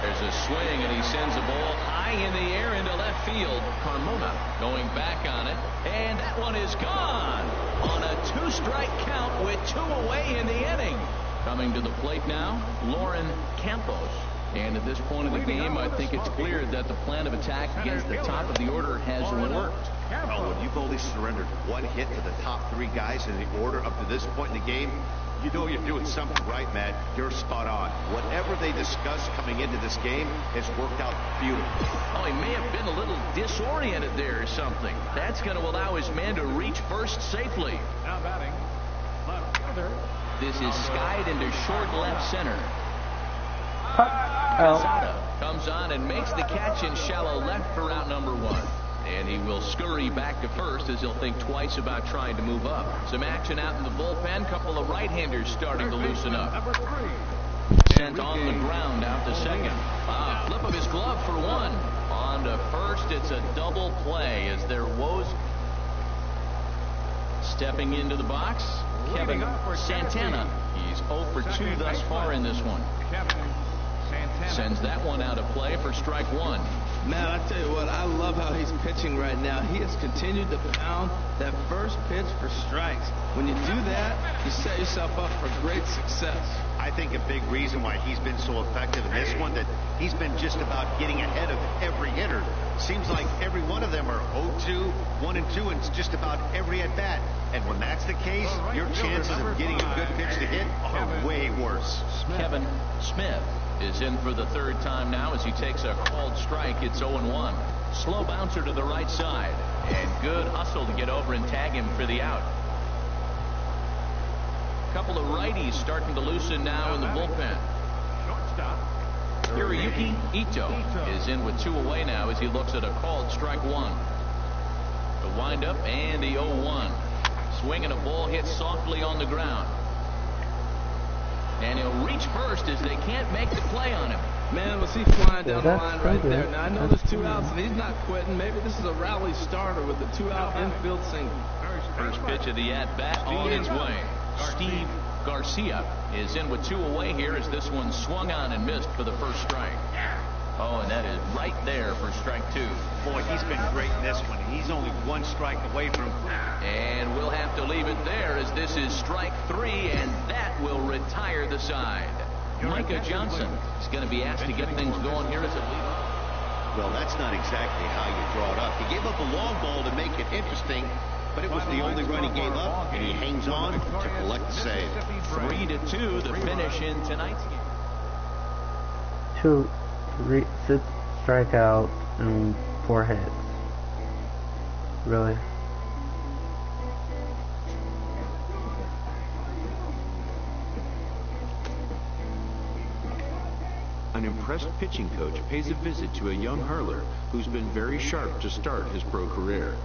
Speaker 2: There's a swing, and he sends a ball high in the air into left field. Carmona going back on it, and that one is gone on a 2-strike count with 2 away in the inning. Coming to the plate now, Lauren Campos. And at this point in the game, I think it's clear that the plan of attack against the top of the order has worked.
Speaker 6: Well, when you've only surrendered one hit to the top 3 guys in the order up to this point in the game, you know you're doing something right, Matt. You're spot on. Whatever they discussed coming into this game has worked out beautifully.
Speaker 2: Oh, he may have been a little disoriented there or something. That's going to allow his man to reach first safely.
Speaker 7: Now batting, left fielder.
Speaker 2: This is skied into short left center.
Speaker 8: Oh.
Speaker 2: Comes on and makes the catch in shallow left for out number 1. And he will scurry back to first as he'll think twice about trying to move up. Some action out in the bullpen. Couple of right-handers starting to loosen up. Sent on the ground out to second. Flip of his glove for 1. On to first. It's a double play as there woes. Stepping into the box, Kevin Santana. He's 0 for 2 thus far in this one. Sends that one out of play for strike 1.
Speaker 5: Man, I tell you what, I love how he's pitching right now. He has continued to pound that first pitch for strikes. When you do that, you set yourself up for great success.
Speaker 6: I think a big reason why he's been so effective in this one, that he's been just about getting ahead of every hitter. Seems like every one of them are 0-2, 1-2, and just about every at-bat. And when that's the case, your chances of getting a good pitch to hit are way worse.
Speaker 2: Kevin Smith is in for the 3rd time now as he takes a called strike. It's 0-1. Slow bouncer to the right side. And good hustle to get over and tag him for the out. Couple of righties starting to loosen now in the bullpen. Hiroyuki Ito is in with 2 away now as he looks at a called strike 1. The windup and the 0-1. Swinging a ball hit softly on the ground. And he'll reach first as they can't make the play on him.
Speaker 5: Man, was he flying down the line right there. Now, I know there's 2 outs, and he's not quitting. Maybe this is a rally starter with the 2-out infield single.
Speaker 2: First pitch of the at-bat on its way. Steve Garcia is in with 2 away here as this one swung on and missed for the first strike. Oh, and that is right there for strike 2.
Speaker 6: Boy, he's been great in this one. He's only 1 strike away from...
Speaker 2: And we'll have to leave it there as this is strike 3, and that will retire the side. Micah Johnson is going to be asked to get things going here as a leadoff.
Speaker 6: Well, that's not exactly how you draw it up. He gave up a long ball to make it interesting, but it was the only run he gave up, and he hangs on to collect the save.
Speaker 2: 3-2, the finish in tonight's game.
Speaker 8: 6 strikeouts and 4 hits. Really?
Speaker 1: An impressed pitching coach pays a visit to a young hurler who's been very sharp to start his pro career.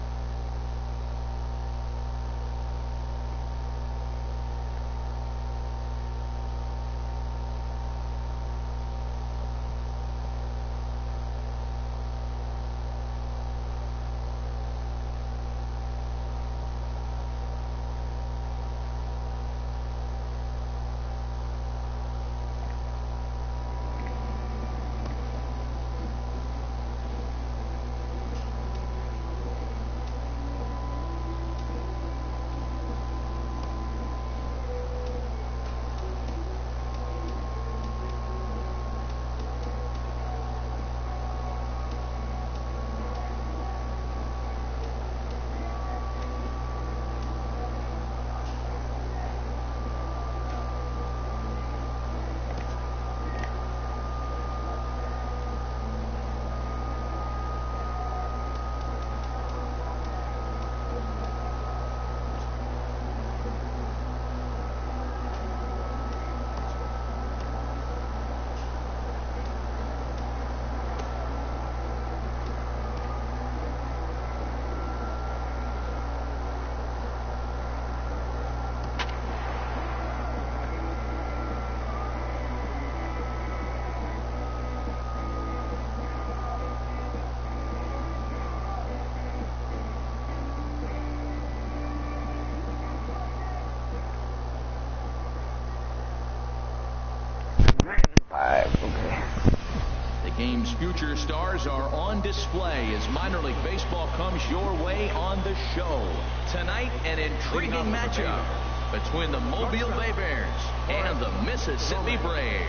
Speaker 2: Game's future stars are on display as minor league baseball comes your way on the show. Tonight, an intriguing matchup between the Mobile Bay Bears and the Mississippi Braves.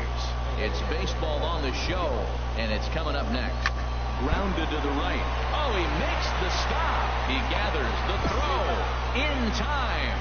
Speaker 2: It's baseball on the show, and it's coming up next. Grounded to the right. Oh, he makes the stop. He gathers the throw in time.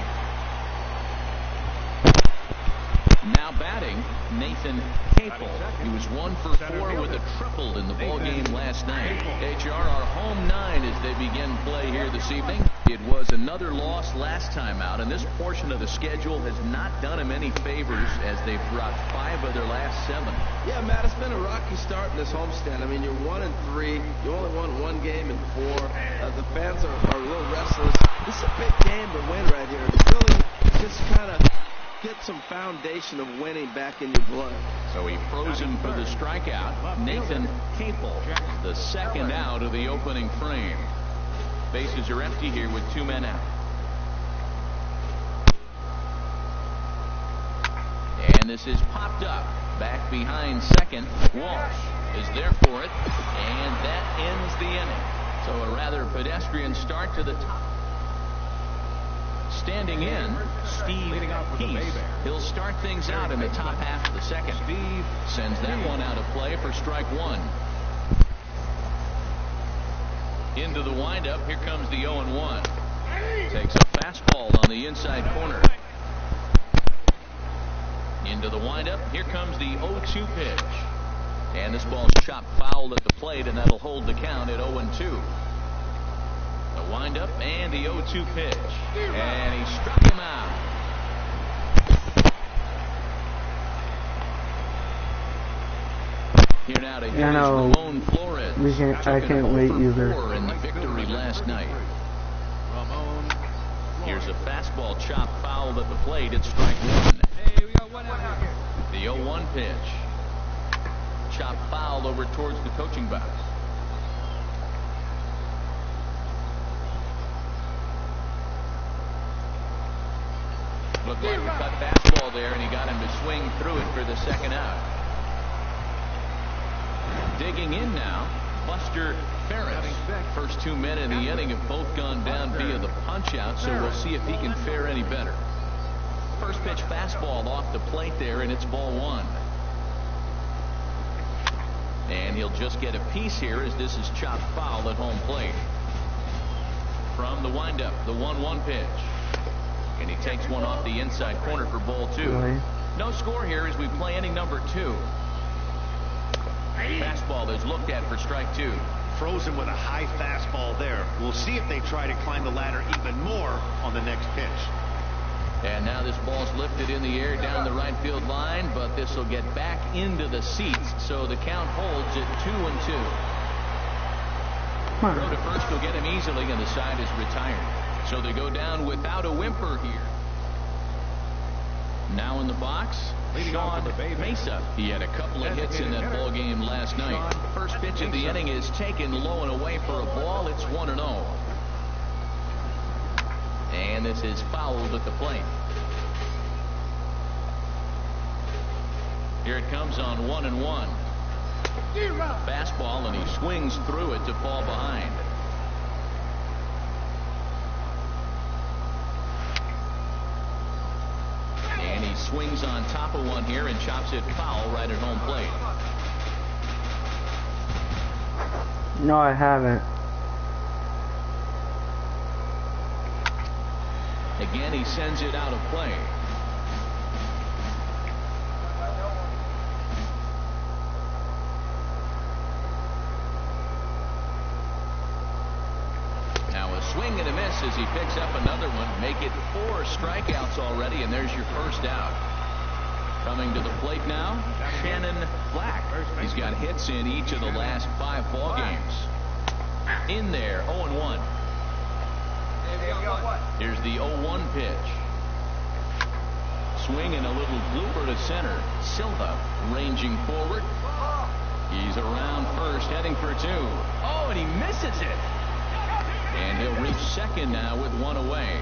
Speaker 2: Now batting, Nathan Capel. He was 1 for 4 with a triple in the ball game last night. HR are home 9 as they begin play here this evening. It was another loss last time out, and this portion of the schedule has not done him any favors as they've dropped 5 of their last 7.
Speaker 5: Yeah, Matt, it's been a rocky start in this homestand. I mean, you're 1-3. You only won 1 game in 4. The fans are a little restless. This is a big game to win right here. To really just kind of get some foundation of winning back in your blood.
Speaker 2: So he froze him for the strikeout. Nathan Capel, the second out of the opening frame. Bases are empty here with 2 men out. And this is popped up. Back behind second. Walsh is there for it. And that ends the inning. So a rather pedestrian start to the top. Standing in, Steve Peace. He'll start things out in the top half of the second. Steve sends that one out of play for strike 1. Into the windup, here comes the 0-1. Takes a fastball on the inside corner. Into the windup, here comes the 0-2 pitch. And this ball's chopped foul at the plate, and that'll hold the count at 0-2. The windup and the 0-2 pitch. And he struck him out. Here now to hit Ramon Flores.
Speaker 8: I can't wait either.
Speaker 2: In the victory last night. Here's a fastball chopped foul at the plate. It's strike 1. The 0-1 pitch. Chopped foul over towards the coaching box. Looked like a cut fastball there, and he got him to swing through it for the second out. Digging in now, Buster Ferris. First 2 men in the inning have both gone down via the punch-out, so we'll see if he can fare any better. First pitch fastball off the plate there, and it's ball 1. And he'll just get a piece here as this is chopped foul at home plate. From the windup, the 1-1 pitch. And he takes one off the inside corner for ball 2.
Speaker 8: Really?
Speaker 2: No score here as we play inning number 2. Fastball is looked at for strike 2.
Speaker 6: Frozen with a high fastball there. We'll see if they try to climb the ladder even more on the next pitch.
Speaker 2: And now this ball's lifted in the air down the right field line, but this will get back into the seats, so the count holds at 2-2. Throw to first will get him easily, and the side is retired. So they go down without a whimper here. Now in the box, Sean Mesa. He had a couple of hits in that ball game last night. First pitch of the inning is taken low and away for a ball. It's 1-0. And this is fouled at the plate. Here it comes on 1-1. Fastball, and he swings through it to fall behind. And he swings on top of one here and chops it foul right at home plate.
Speaker 8: No, I haven't.
Speaker 2: Again, he sends it out of play. Now a swing and a miss as he picks up another one. Make it 4 strikeouts already, and there's your first out. Coming to the plate now, Shannon Black. He's got hits in each of the last 5 ball games. In there, 0-1. Here's the 0-1 pitch. Swing and a little blooper to center. Silva ranging forward. He's around first, heading for 2. Oh, and he misses it. And he'll reach second now with 1 away.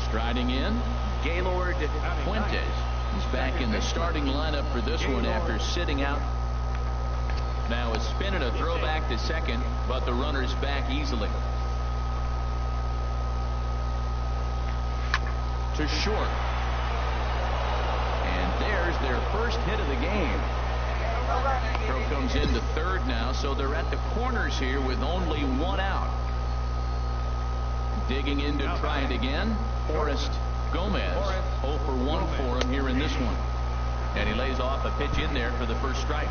Speaker 2: Striding in, Gaylord Fuentes. He's back in the starting lineup for this one after sitting out. Now a spin and a throw back to second, but the runner's back easily. To short. scores their first hit of the game. Throw comes into third now, so they're at the corners here with only one out. Digging in to try it again, Forrest Gomez. 0 for 1 for him here in this one. And he lays off a pitch in there for the first strike.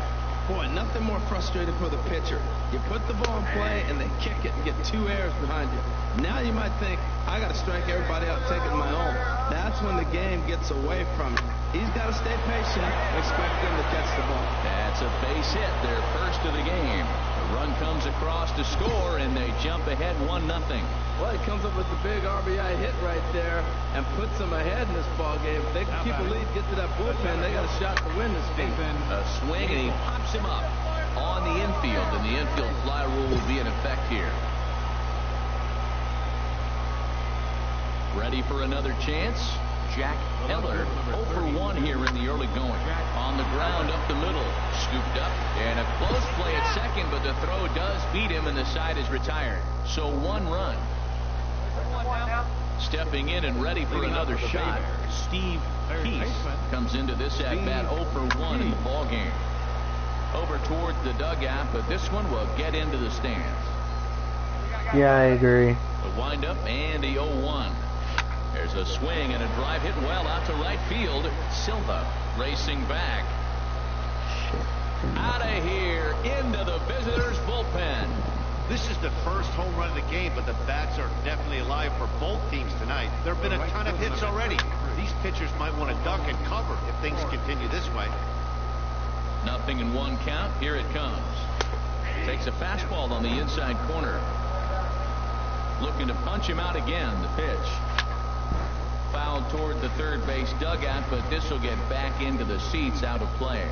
Speaker 5: Boy, nothing more frustrating for the pitcher. You put the ball in play and they kick it and get 2 errors behind you. Now you might think, I got to strike everybody out and take it my own. That's when the game gets away from you. He's got to stay patient and expect them to catch the ball.
Speaker 2: That's a base hit, their first of the game. The run comes across to score, and they jump ahead 1-0.
Speaker 5: Well, he comes up with the big RBI hit right there and puts them ahead in this ball game. If they can keep a lead, get to that bullpen, they got a shot to win this game.
Speaker 2: A swing, and he pops him up on the infield, and the infield fly rule will be in effect here. Ready for another chance? Jack Heller, 0 for 1 here in the early going. On the ground up the middle, scooped up, and a close play at second, but the throw does beat him, and the side is retired. So 1 run. Stepping in and ready for another shot, Steve Peace comes into this at-bat 0 for 1 in the ball game. Over towards the dugout, but this one will get into the stands.
Speaker 8: Yeah, I agree.
Speaker 2: The windup and the 0-1. There's a swing and a drive hit well out to right field. Silva racing back. Out of here into the visitors' bullpen.
Speaker 6: This is the first home run of the game, but the bats are definitely alive for both teams tonight. There have been a ton of hits already. These pitchers might want to duck and cover if things continue this way.
Speaker 2: 0-1 count. Here it comes. Takes a fastball on the inside corner. Looking to punch him out again. The pitch. Fouled toward the third base dugout, but this will get back into the seats, out of play.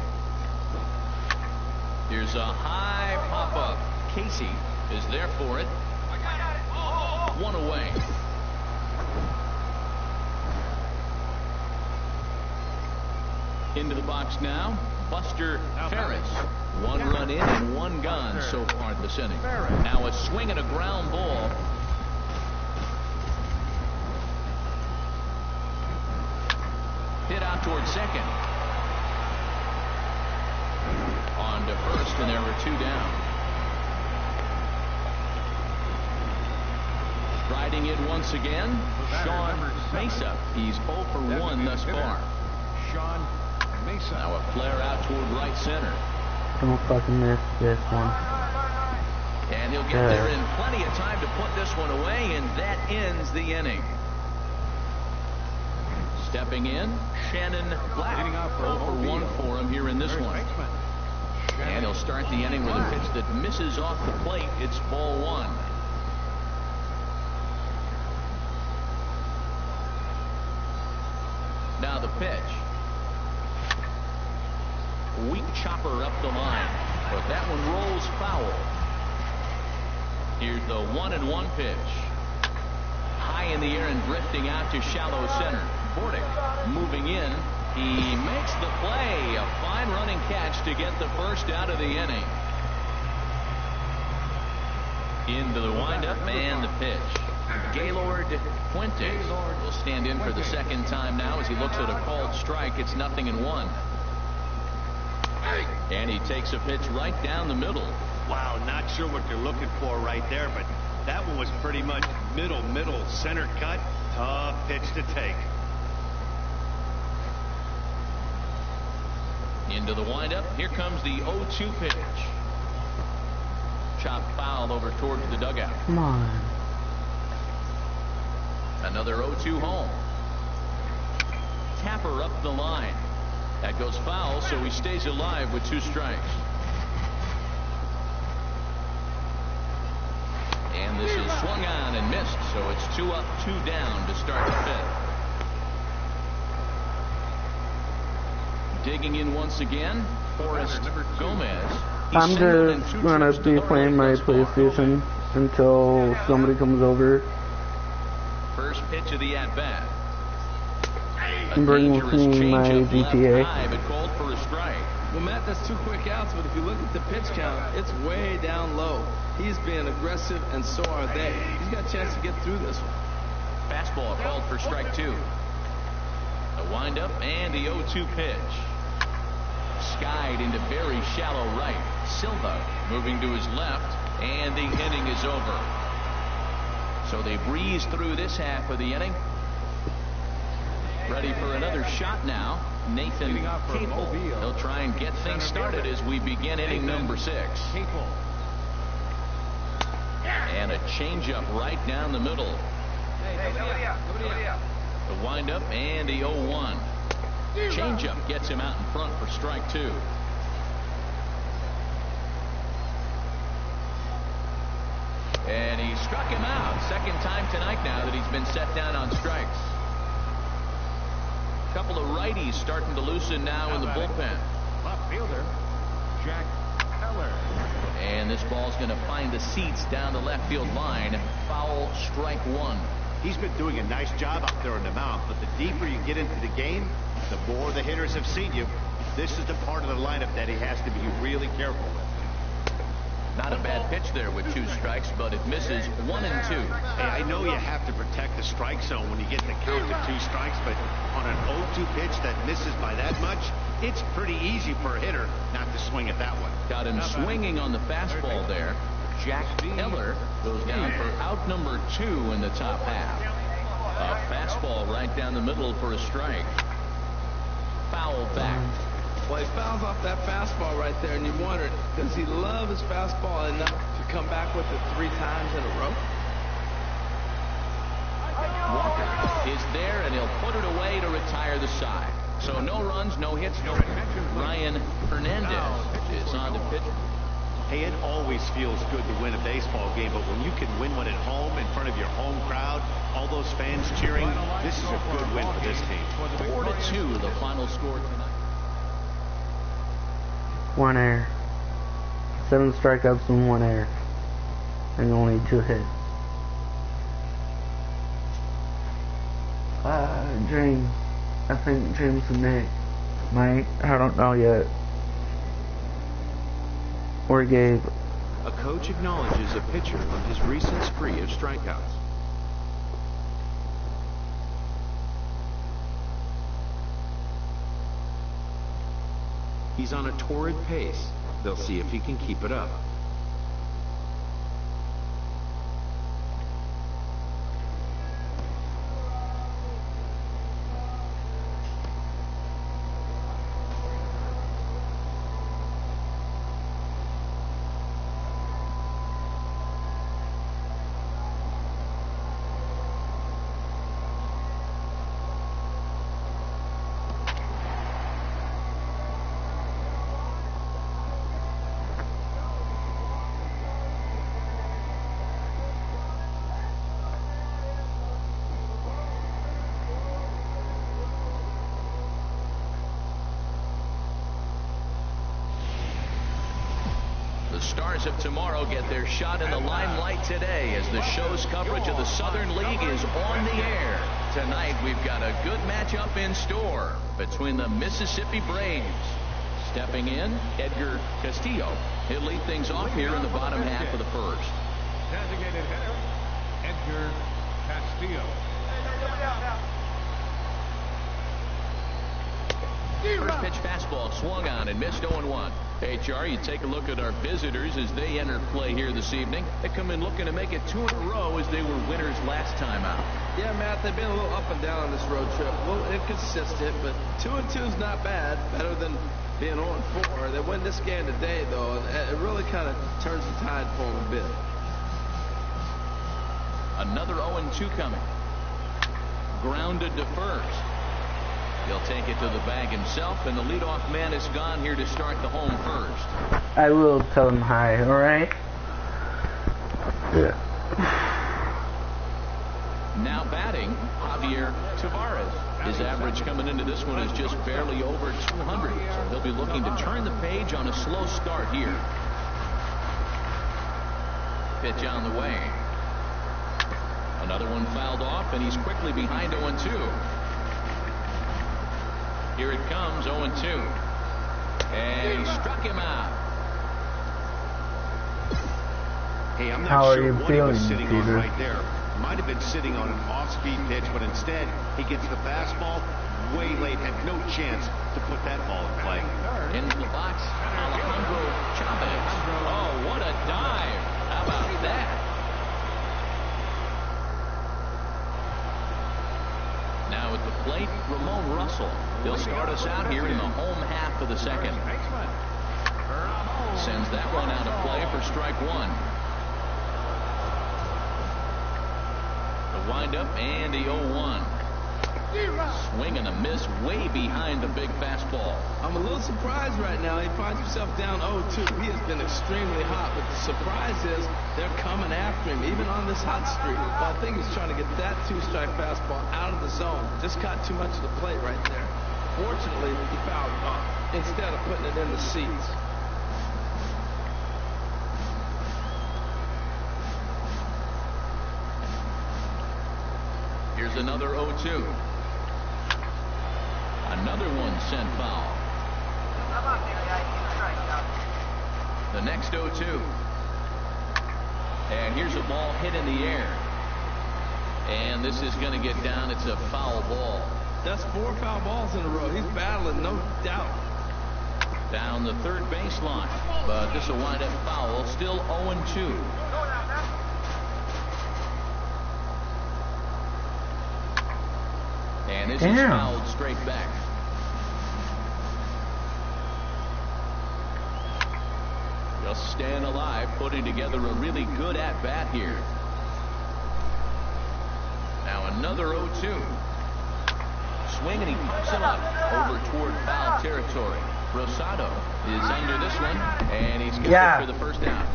Speaker 2: Here's a high pop-up. Casey is there for it. 1 away. Into the box now, Buster Ferris. 1 run in and 1 gone so far this inning. Now a swing and a ground ball. Hit out towards second. On to first, and there were 2 down. Striding in once again, Sean Mesa. He's 0 for 1 thus far.
Speaker 3: Sean Mesa.
Speaker 2: Now a flare out toward right center.
Speaker 8: Don't fucking miss this one.
Speaker 2: And he'll get there in plenty of time to put this one away, and that ends the inning. Stepping in, Shannon Black. 0 for 1 for him here in this one. And he'll start the inning with a pitch that misses off the plate. It's ball 1. Now the pitch. Weak chopper up the line, but that one rolls foul. Here's the 1-1 pitch. High in the air and drifting out to shallow center. Bordick moving in. He makes the play. A fine running catch to get the first out of the inning. Into the windup and the pitch. Gaylord Fuentes will stand in for the second time now as he looks at a called strike. It's 0-1. And he takes a pitch right down the middle.
Speaker 6: Wow, not sure what you're looking for right there, but that one was pretty much middle, center cut. Tough pitch to take.
Speaker 2: Into the windup. Here comes the 0-2 pitch. Chopped foul over towards the dugout.
Speaker 8: Come on.
Speaker 2: Another 0-2 home. Tapper up the line. That goes foul, so he stays alive with 2 strikes. And this is swung on and missed, so it's 2 up, 2 down to start the 5th. Digging in once again, Forrest Gomez.
Speaker 8: I'm just gonna be playing my PlayStation until somebody comes over.
Speaker 2: First pitch of the at-bat.
Speaker 8: And bring with me my GTA.
Speaker 2: Called for a strike.
Speaker 5: Well, Matt, that's 2 quick outs, but if you look at the pitch count, it's way down low. He's being aggressive, and so are they. He's got a chance to get through this one.
Speaker 2: Fastball called for strike 2. The windup and the 0-2 pitch. skied into very shallow right. Silva moving to his left, and the inning is over. So they breeze through this half of the inning. Ready for another shot now. Nathan Capel. He'll try and get things started as we begin inning number 6. And a changeup right down the middle. The windup and the 0-1. Changeup gets him out in front for strike 2. And he struck him out. Second time tonight now that he's been set down on strikes. Couple of righties starting to loosen now in the bullpen.
Speaker 7: Left fielder, Jack Heller.
Speaker 2: And this ball's going to find the seats down the left field line. Foul, strike 1.
Speaker 6: He's been doing a nice job out there on the mound, but the deeper you get into the game, the more the hitters have seen you. This is the part of the lineup that he has to be really careful with.
Speaker 2: Not a bad pitch there with 2 strikes, but it misses 1 and 2.
Speaker 6: Hey, I know you have to protect the strike zone when you get the count to 2 strikes, but on an 0-2 pitch that misses by that much, it's pretty easy for a hitter not to swing at that one.
Speaker 2: Got him swinging on the fastball there. Jack Heller goes down for out number 2 in the top half. A fastball right down the middle for a strike. Foul back.
Speaker 5: Well, he fouls off that fastball right there, and you wondered, does he love his fastball enough to come back with it 3 times in a row?
Speaker 2: Walker is there, and he'll put it away to retire the side. So no runs, no hits. Ryan Hernandez is on the pitch.
Speaker 6: Hey, it always feels good to win a baseball game, but when you can win one at home in front of your home crowd, all those fans cheering, this is a good win for this team.
Speaker 2: 4-2, the final score tonight.
Speaker 8: 1 error. 7 strikeouts and 1 error. And only 2 hits. James. I think James and Nick might. I don't know yet. Or Gabe.
Speaker 1: A coach acknowledges a pitcher on his recent spree of strikeouts. He's on a torrid pace. They'll see if he can keep it up. Stars of tomorrow get their shot in the limelight today as the show's coverage of the Southern League is on the air. Tonight we've got a good matchup in store between the Mississippi Braves. Stepping in, Edgar Castillo. He'll lead things off here in the bottom half of the first.
Speaker 7: Designated hitter, Edgar Castillo.
Speaker 2: First pitch fastball swung on and missed 0-1. HR, you take a look at our visitors as they enter play here this evening. They come in looking to make it 2 in a row as they were winners last time out.
Speaker 5: Yeah, Matt, they've been a little up and down on this road trip. A little inconsistent, but 2-2 is not bad. Better than being 0-4. They win this game today, though, and it really kind of turns the tide for them a bit.
Speaker 2: Another 0-2 coming. Grounded to first. He'll take it to the bag himself, and the leadoff man is gone here to start the home first.
Speaker 8: I will tell him hi, alright? Yeah.
Speaker 2: Now batting, Javier Tavares. His average coming into this one is just barely over 200, so he'll be looking to turn the page on a slow start here. Pitch on the way. Another one fouled off, and he's quickly behind 0-2. Here it comes, 0-2. And he struck him out.
Speaker 6: Hey, I'm not
Speaker 8: How
Speaker 6: sure
Speaker 8: are you
Speaker 6: what
Speaker 8: feeling,
Speaker 6: he was sitting
Speaker 8: Peter?
Speaker 6: on right there. Might have been sitting on an off-speed pitch, but instead he gets the fastball way late, had no chance to put that ball in play.
Speaker 2: Into the box, Alejandro Chavez. Oh, what a dive. How about that? Now at the plate, Ramon Russell. He'll start us out here in the home half of the second. Sends that one out of play for strike one. The windup and the 0-1. Swing and a miss way behind the big fastball.
Speaker 5: I'm a little surprised right now. He finds himself down 0-2. He has been extremely hot, but the surprise is they're coming after him, even on this hot streak. But I think he's trying to get that two-strike fastball out of the zone. Just caught too much of the plate right there. Fortunately, he fouled it off instead of putting it in the seats.
Speaker 2: Here's another 0-2. Another one sent foul. The next 0-2. And here's a ball hit in the air. And this is going to get down. It's a foul ball.
Speaker 5: That's 4 foul balls in a row. He's battling, no doubt.
Speaker 2: Down the third baseline. But this will wind up foul. Still 0-2. And this is fouled straight back. Just staying alive, putting together a really good at-bat here. Now another 0-2. Swing and he pops it up over toward foul territory. Rosado is under this one, and he's got it for the first down.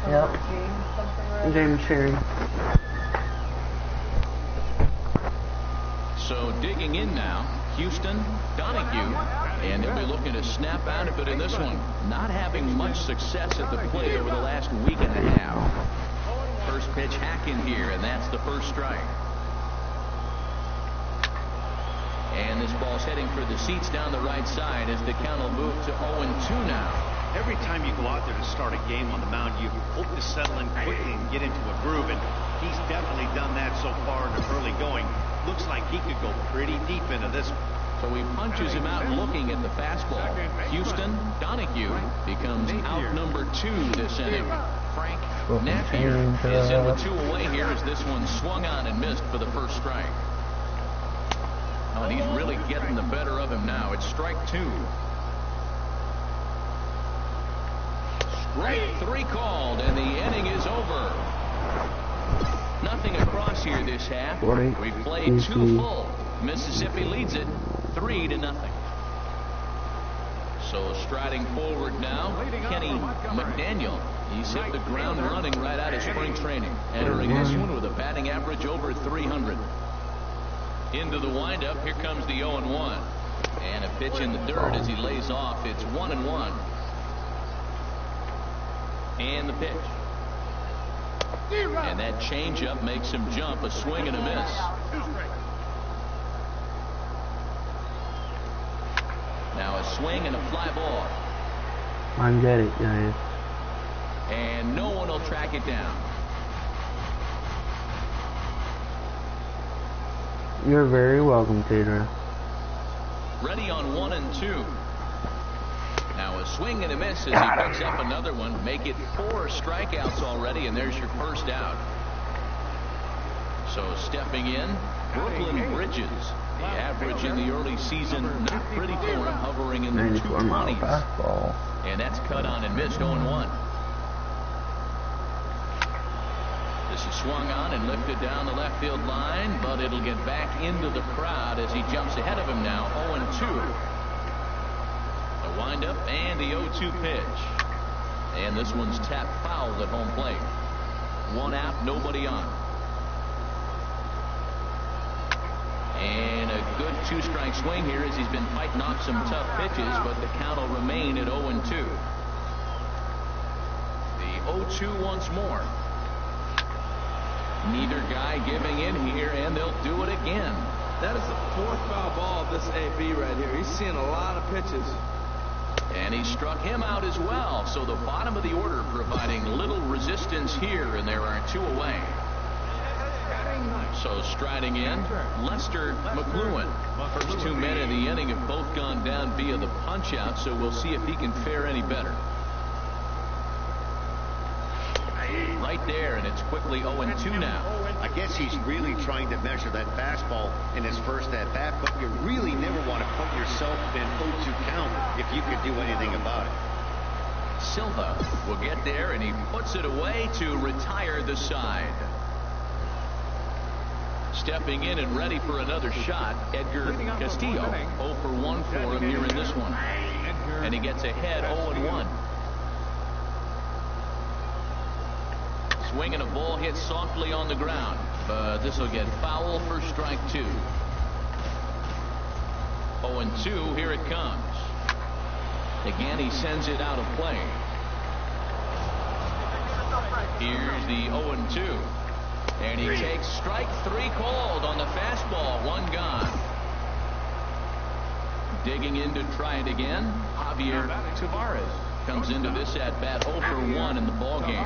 Speaker 8: Yep. James Cherry.
Speaker 2: So digging in now, Houston, Donahue, and they'll be looking to snap out of it in this one. Not having much success at the plate over the last week and a half. First pitch hacking here, and that's the first strike. And this ball's heading for the seats down the right side as the count will move to 0-2 now.
Speaker 6: Every time you go out there to start a game on the mound, you hope to settle in quickly and get into a groove, and he's definitely done that so far in the early going. Looks like he could go pretty deep into this one.
Speaker 2: So he punches him out looking at the fastball. Houston, Donahue becomes out number 2 this inning. Frank Napier is in with 2 away here as this one swung on and missed for the first strike. Oh, and he's really getting the better of him now. It's strike 2. Strike 3 called, and the inning is over. Nothing across here this half. We've played 2 full. Mississippi leads it 3-0. So striding forward now, Kenny McDaniel. He's hit the ground running right out of spring training, entering this one with a batting average over 300. Into the windup, here comes the 0-1. And a pitch in the dirt as he lays off. It's 1-1. And the pitch. And that changeup makes him jump. A swing and a miss. Now a swing and a fly ball.
Speaker 8: I get it, guys.
Speaker 2: And no one will track it down.
Speaker 8: You're very welcome, Tater.
Speaker 2: Ready on 1-2. Now a swing and a miss as he picks up another one. Make it 4 strikeouts already, and there's your first out. So stepping in, Brooklyn Bridges. The average in the early season, not pretty for him, hovering in the 220s. And that's cut on and missed 0-1. This is swung on and lifted down the left field line, but it'll get back into the crowd as he jumps ahead of him now, 0-2. The windup and the 0-2 pitch. And this one's tapped foul at home plate. 1 out, nobody on. And a good 2-strike swing here as he's been fighting off some tough pitches, but the count will remain at 0-2. The 0-2 once more. Neither guy giving in here, and they'll do it again.
Speaker 5: That is the 4th foul ball of this AB right here. He's seeing a lot of pitches.
Speaker 2: And he struck him out as well. So the bottom of the order providing little resistance here, and there are 2 away. So striding in, Lester McLuhan. First 2 men in the inning have both gone down via the punch-out, so we'll see if he can fare any better. Right there, and it's quickly 0-2 now.
Speaker 6: I guess he's really trying to measure that fastball in his first at-bat, but you really never want to put yourself in 0-2 count if you could do anything about it.
Speaker 2: Silva will get there, and he puts it away to retire the side. Stepping in and ready for another shot, Edgar Castillo. 0 for 1 for him here in this one. And he gets ahead 0-1. Swinging a ball hit softly on the ground, but this will get foul for strike 2. 0-2, here it comes. Again, he sends it out of play. Here's the 0-2. And he takes strike 3 called on the fastball. 1 gone. Digging in to try it again, Javier Tavares comes into this at bat 0 for 1 in the ball game.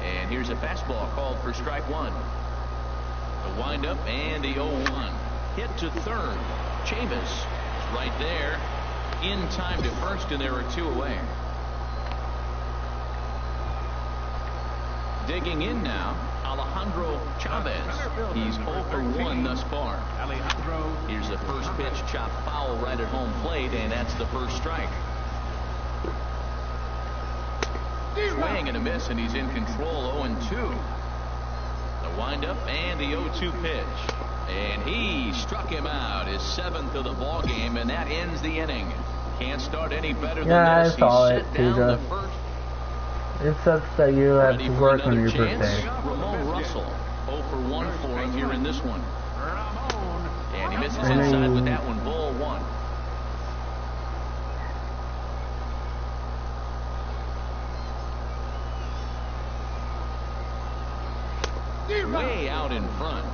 Speaker 2: And here's a fastball called for strike 1. The windup and the 0-1. Hit to third. Chavis is right there. In time to first, and there are 2 away. Digging in now, Alejandro Chavez. He's 0 for 1 thus far. Here's the first pitch, chopped foul right at home plate, and that's the first strike. Swing and a miss, and he's in control. 0-2. The windup and the 0-2 pitch. And he struck him out, his 7th of the ball game, and that ends the inning. Can't start any better than this.
Speaker 8: I saw
Speaker 2: he
Speaker 8: it,
Speaker 2: set down the first.
Speaker 8: It sucks that you have to work on your birthday.
Speaker 2: Ramon Russell, 0 for 1 for him here in this one. And he misses inside with that one, ball 1. Way out in front.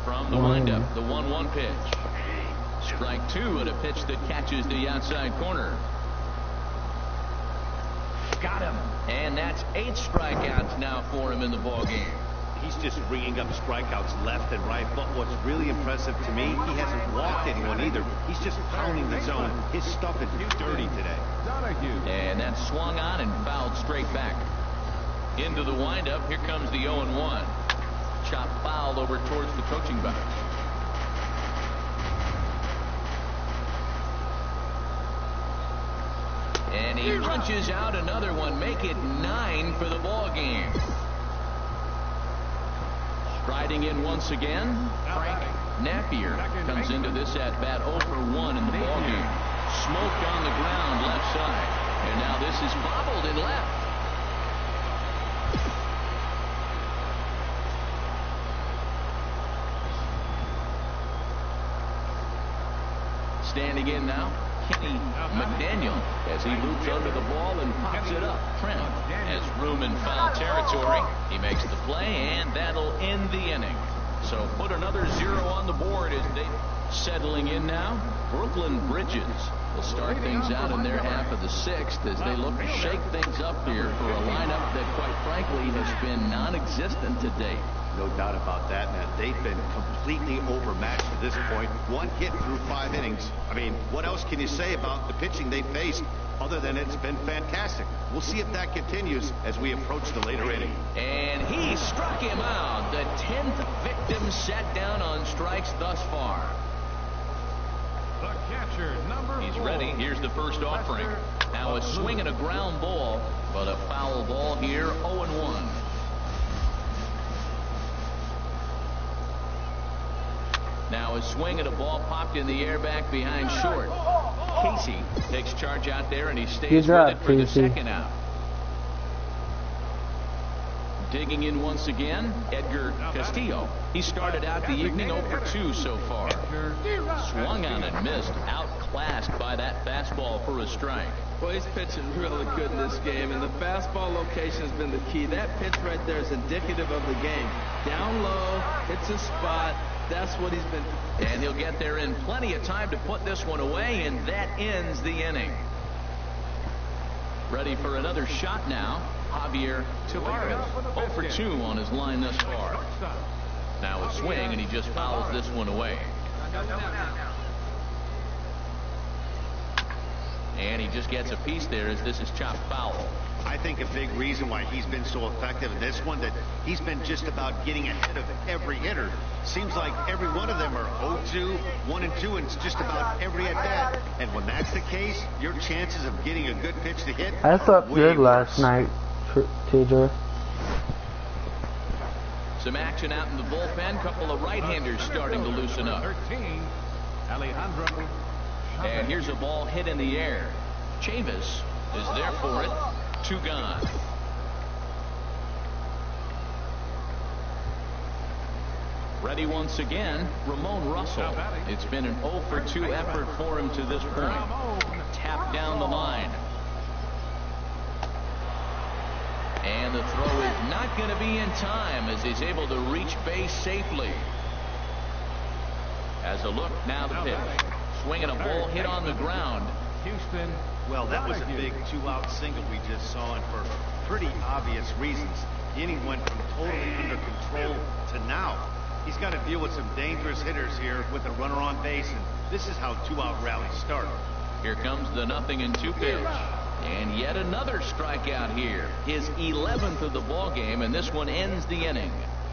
Speaker 2: From the windup, the 1-1 pitch. Strike 2 at a pitch that catches the outside corner. Got him. And that's 8 strikeouts now for him in the ball game.
Speaker 6: He's just ringing up strikeouts left and right, but what's really impressive to me, he hasn't walked anyone either. He's just pounding the zone. His stuff is dirty today.
Speaker 2: And that's swung on and fouled straight back. Into the windup, here comes the 0-1. Chop foul over towards the coaching box. And he punches out another one, make it 9 for the ball game. Striding in once again, Frank Napier comes into this at bat 0 for 1 in the ball game. Smoked on the ground left side, and now this is bobbled in left. Standing in now, Kenny McDaniel, as he loops under the ball and pops it up. Trent has room in foul territory. He makes the play, and that'll end the inning. So put another 0 on the board as they settling in now. Brooklyn Bridges will start things out in their half of the 6th as they look to shake things up here for a lineup that, quite frankly, has been non-existent to date.
Speaker 6: No doubt about that, man. They've been completely overmatched at this point. 1 hit through 5 innings. I mean, what else can you say about the pitching they faced other than it's been fantastic? We'll see if that continues as we approach the later inning.
Speaker 2: And he struck him out. The 10th victim set down on strikes thus far.
Speaker 3: The catcher, number 4.
Speaker 2: He's ready. Here's the first offering. Now a swing and a ground ball, but a foul ball here, 0-1. Now a swing and a ball popped in the air back behind short. Casey takes charge out there, and he stays with it for the second out. Digging in once again, Edgar Castillo. He started out the evening 0 for 2 so far. Swung on and missed, outclassed by that fastball for a strike.
Speaker 5: Well, he's pitching really good in this game, and the fastball location has been the key. That pitch right there is indicative of the game. Down low, hits a spot. That's what he's been.
Speaker 2: And he'll get there in plenty of time to put this one away, and that ends the inning. Ready for another shot now, Javier Tavares. 0 for 2 on his line thus far. Now a swing, and he just fouls this one away. And he just gets a piece there as this is chopped foul.
Speaker 6: I think a big reason why he's been so effective in this one, that he's been just about getting ahead of every hitter. Seems like every one of them are 0-2, 1-2, and it's just about every at bat. And when that's the case, your chances of getting a good pitch to hit.
Speaker 8: I slept good last night, TJ.
Speaker 2: Some action out in the bullpen. Couple of right-handers starting to loosen up.
Speaker 7: 13, Alejandro.
Speaker 2: And here's a ball hit in the air. Chavis is there for it. 2 gone. Ready once again, Ramon Russell. It's been an 0 for 2 effort for him to this point. Tapped down the line. And the throw is not going to be in time as he's able to reach base safely. As a look, now the pitch. Swinging a ball hit on the ground.
Speaker 7: Houston.
Speaker 6: Well, that was a big 2-out single we just saw, and for pretty obvious reasons. The inning went from totally under control to now. He's got to deal with some dangerous hitters here with a runner on base, and this is how 2-out rallies start.
Speaker 2: Here comes the 0-2 pitch. And yet another strikeout here. His 11th of the ball game, and this one ends the inning.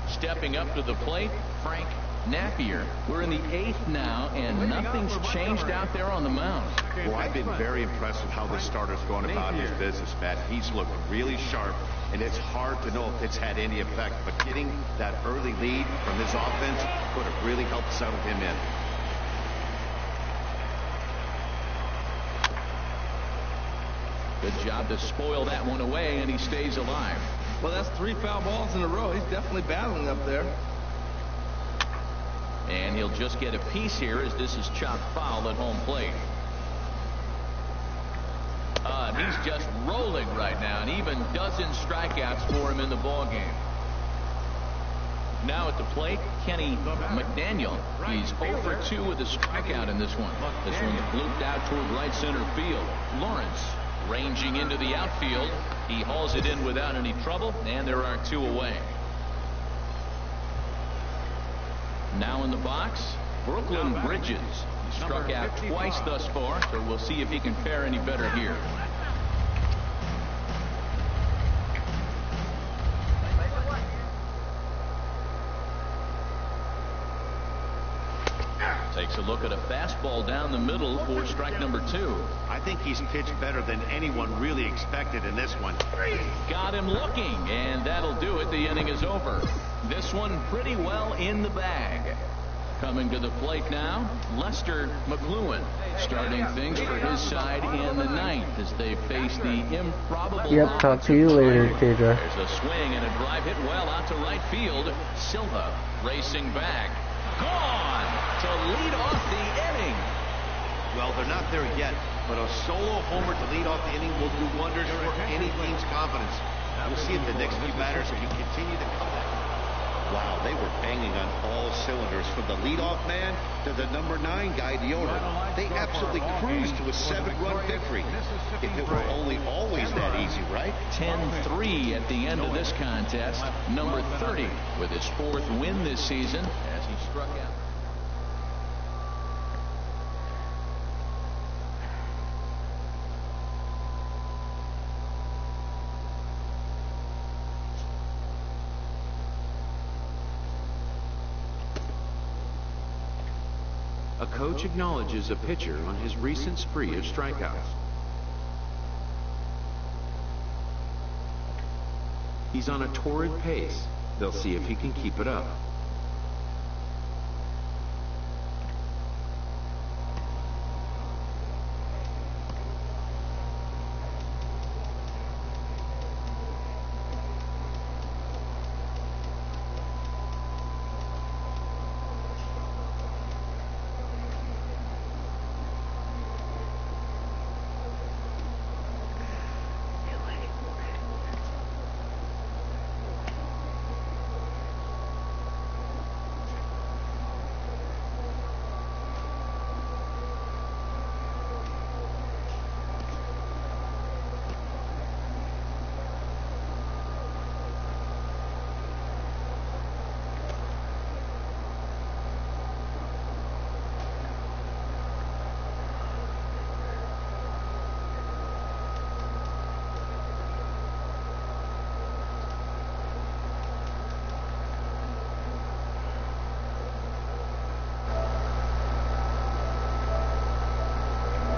Speaker 2: Stepping up to the plate, Frank Napier. We're in the 8th now, and nothing's changed out there on the mound.
Speaker 6: Well, I've been very impressed with how this starter's going about his business, Matt. He's looked really sharp, and it's hard to know if it's had any effect, but getting that early lead from this offense could have really helped settle him in.
Speaker 2: Good job to spoil that one away, and he stays alive.
Speaker 5: Well, that's 3 foul balls in a row. He's definitely battling up there.
Speaker 2: And he'll just get a piece here as this is chopped foul at home plate. He's just rolling right now, and even dozen strikeouts for him in the ball game. Now at the plate, Kenny McDaniel. He's 0 for 2 with a strikeout in this one. This one's looped out toward right center field. Lawrence ranging into the outfield. He hauls it in without any trouble, and there are 2 away. Now in the box, Brooklyn Bridges. He struck out twice thus far, so we'll see if he can fare any better here. Takes a look at a fastball down the middle for strike number 2.
Speaker 6: I think he's pitched better than anyone really expected in this one.
Speaker 2: Got him looking, and that'll do it. The inning is over. This one pretty well in the bag. Coming to the plate now, Lester McLuhan, starting things for his side in the 9th as they face the improbable.
Speaker 8: Yep, talk to you later, TJ.
Speaker 2: There's a swing and a drive hit well out to right field. Silva racing back. Gone to lead off the inning.
Speaker 6: Well, they're not there yet, but a solo homer to lead off the inning will do wonders for any team's confidence. We'll see if the next few batters can continue to come back. Wow, they were banging on all cylinders, from the leadoff man to the number 9 guy, the owner. They absolutely cruised to a 7-run victory. If it were only always that easy, right?
Speaker 2: 10-3 at the end of this contest. Number 30 with his 4th win this season as he struck out.
Speaker 1: A coach acknowledges a pitcher on his recent spree of strikeouts. He's on a torrid pace. They'll see if he can keep it up.